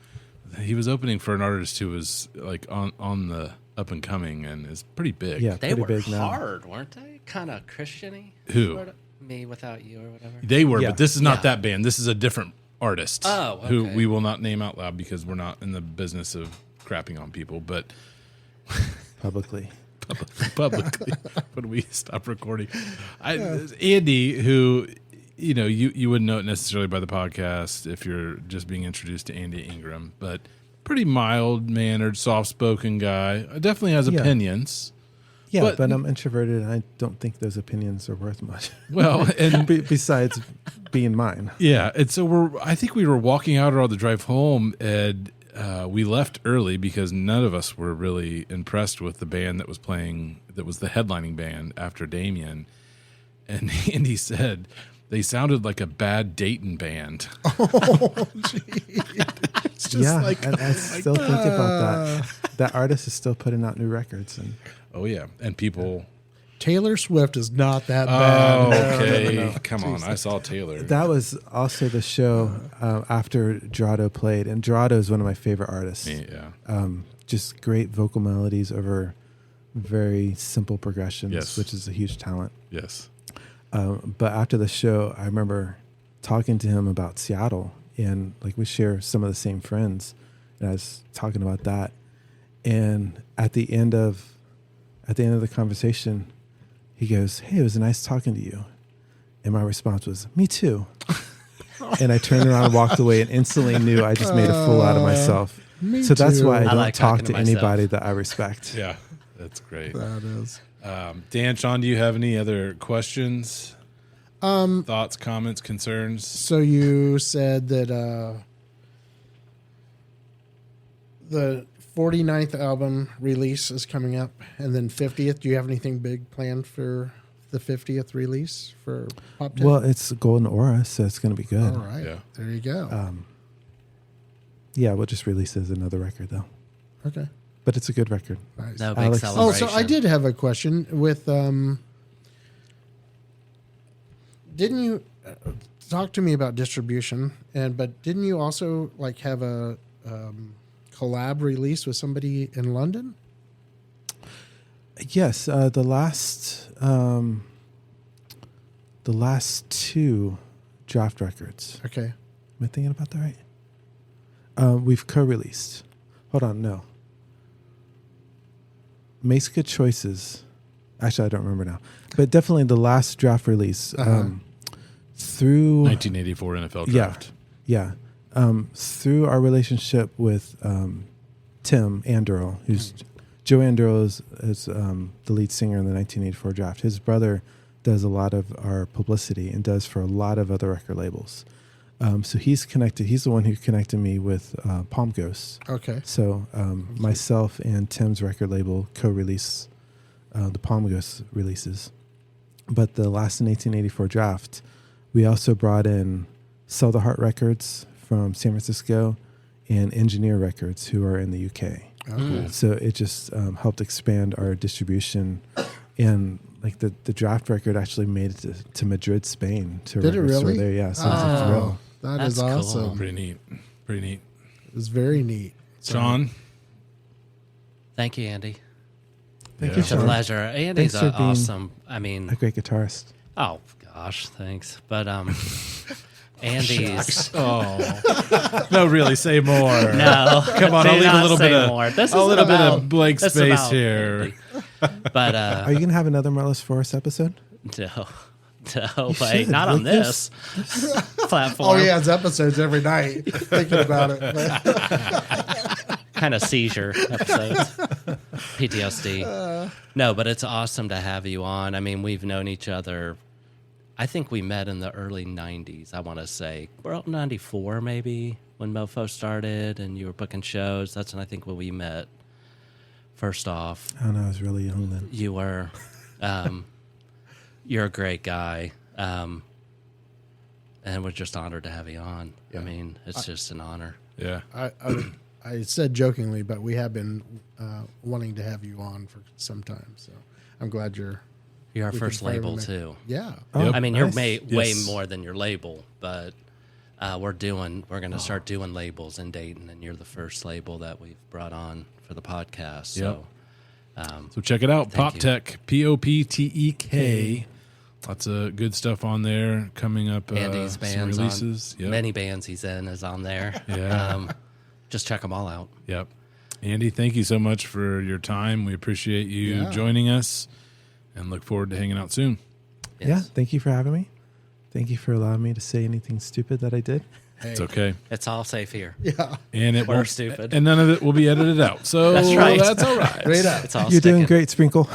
he was opening for an artist who was like on the up and coming and is pretty big. Yeah, They pretty were big now. hard, weren't they? Kind of Christian-y. Who? Sort of. Me Without You or whatever. They were, Yeah. but this is not Yeah. that band. This is a different artist. Oh, Who okay. we will not name out loud because we're not in the business of crapping on people, but Publicly. publicly when we stop recording. Andy, who you wouldn't know it necessarily by the podcast if you're just being introduced to Andy Ingram, but pretty mild mannered, soft spoken guy. Definitely has Yeah. opinions. Yeah, but I'm introverted, and I don't think those opinions are worth much. Well, and Besides being mine. yeah, and so I think we were walking out on the drive home, and we left early because none of us were really impressed with the band that was playing. That was the headlining band after Damien, and Andy said they sounded like a bad Dayton band. It's just Yeah, like, and I still think about that. That artist is still putting out new records. And Oh yeah, and people. Taylor Swift is not that Oh, bad. okay. Come on, I saw Taylor. that was also the show after Gerardo played. And Gerardo is one of my favorite artists. Yeah. Just great vocal melodies over very simple progressions, Yes. which is a huge talent. Yes. But after the show, I remember talking to him about Seattle, and like we share some of the same friends, and I was talking about that. And at the end of the conversation, he goes, "Hey, it was nice talking to you." And my response was, "Me too." And I turned around and walked away, and instantly knew I just made a fool out of myself. Me So that's too. why I don't like talk talking to to myself. anybody that I respect. Yeah, that's great. That is. Dan, Shawn, do you have any other questions? Thoughts, comments, concerns? So you said that the 49th album release is coming up, and then 50th. Do you have anything big planned for the 50th release for Poptek? Well, it's Golden Aura, so it's going to be good. all right. Yeah. There you go. Yeah, we'll just release it as another record, though. Okay. But it's a good record. Nice. No big Alex- Oh, celebration. so I did have a question with. Didn't you talk to me about distribution? But didn't you also like have a collab release with somebody in London? Yes, the last two draft records. Okay. Am I thinking about that right? We've co-released. Hold on, no. Makes Good Choices. Actually, I don't remember now, but definitely the last draft release through 1984 NFL draft. Yeah. Through our relationship with Tim Anderl, who's Joe Anderl is the lead singer in the 1984 draft. His brother does a lot of our publicity and does for a lot of other record labels. So he's connected. He's the one who connected me with Palm Ghost. Okay. So myself and Tim's record label co-release the Palm Ghost releases. But the last 1984 draft, we also brought in Sell the Heart Records from San Francisco and Engineer Records, who are in the UK. Okay. So it just helped expand our distribution. And like the draft record actually made it to Madrid, Spain. To Did it record store really? there. Yeah, so it's a thrill. That That's is cool. awesome. Pretty neat. Pretty neat. It was very neat. Shawn? Thank you, Andy. Thank Yeah. you, It's a Shawn. pleasure. Andy's Thanks for being awesome. I mean, A great guitarist. oh gosh, thanks. But Andy's Oh. No, really, say more. no. Come on, do I'll leave a not little say bit of more. This a is little bit about- of blank this is space about here. Andy. But Are you going to have another Marlis Forest episode? no, You wait, should. not on Like this platform. Oh, he has episodes every night thinking about it. Kind of seizure episodes, PTSD. No, but it's awesome to have you on. I mean, we've known each other. I think we met in the early 90s, I want to say. Well, 94 maybe, when Mofo started and you were booking shows. That's when I think when we met first off, I don't know. I was really young then. you were, you're a great guy. And we're just honored to have you on. I mean, it's just an honor. Yeah. I said jokingly, but we have been wanting to have you on for some time. So I'm glad You're our we can first label, finally too. Yeah. Oh, I mean, nice. you're way Yes. more than your label, but we're going to start doing labels in Dayton, and you're the first label that we've brought on for the podcast. So, So check it out. Thank you. Poptek, Poptek. Lots of good stuff on there coming up. Andy's some bands releases. on, many bands he's in is on there. Yeah. Just check them all out. Yep. Andy, thank you so much for your time. We appreciate you Yeah. joining us and look forward to hanging out soon. Yes. Yeah. Thank you for having me. Thank you for allowing me to say anything stupid that I did. Hey. It's okay. It's all safe here. Yeah. And it We're won't, stupid. and none of it will be edited out. So That's right. that's all right. Straight up. It's all You're doing sticking. great, Sprinkle.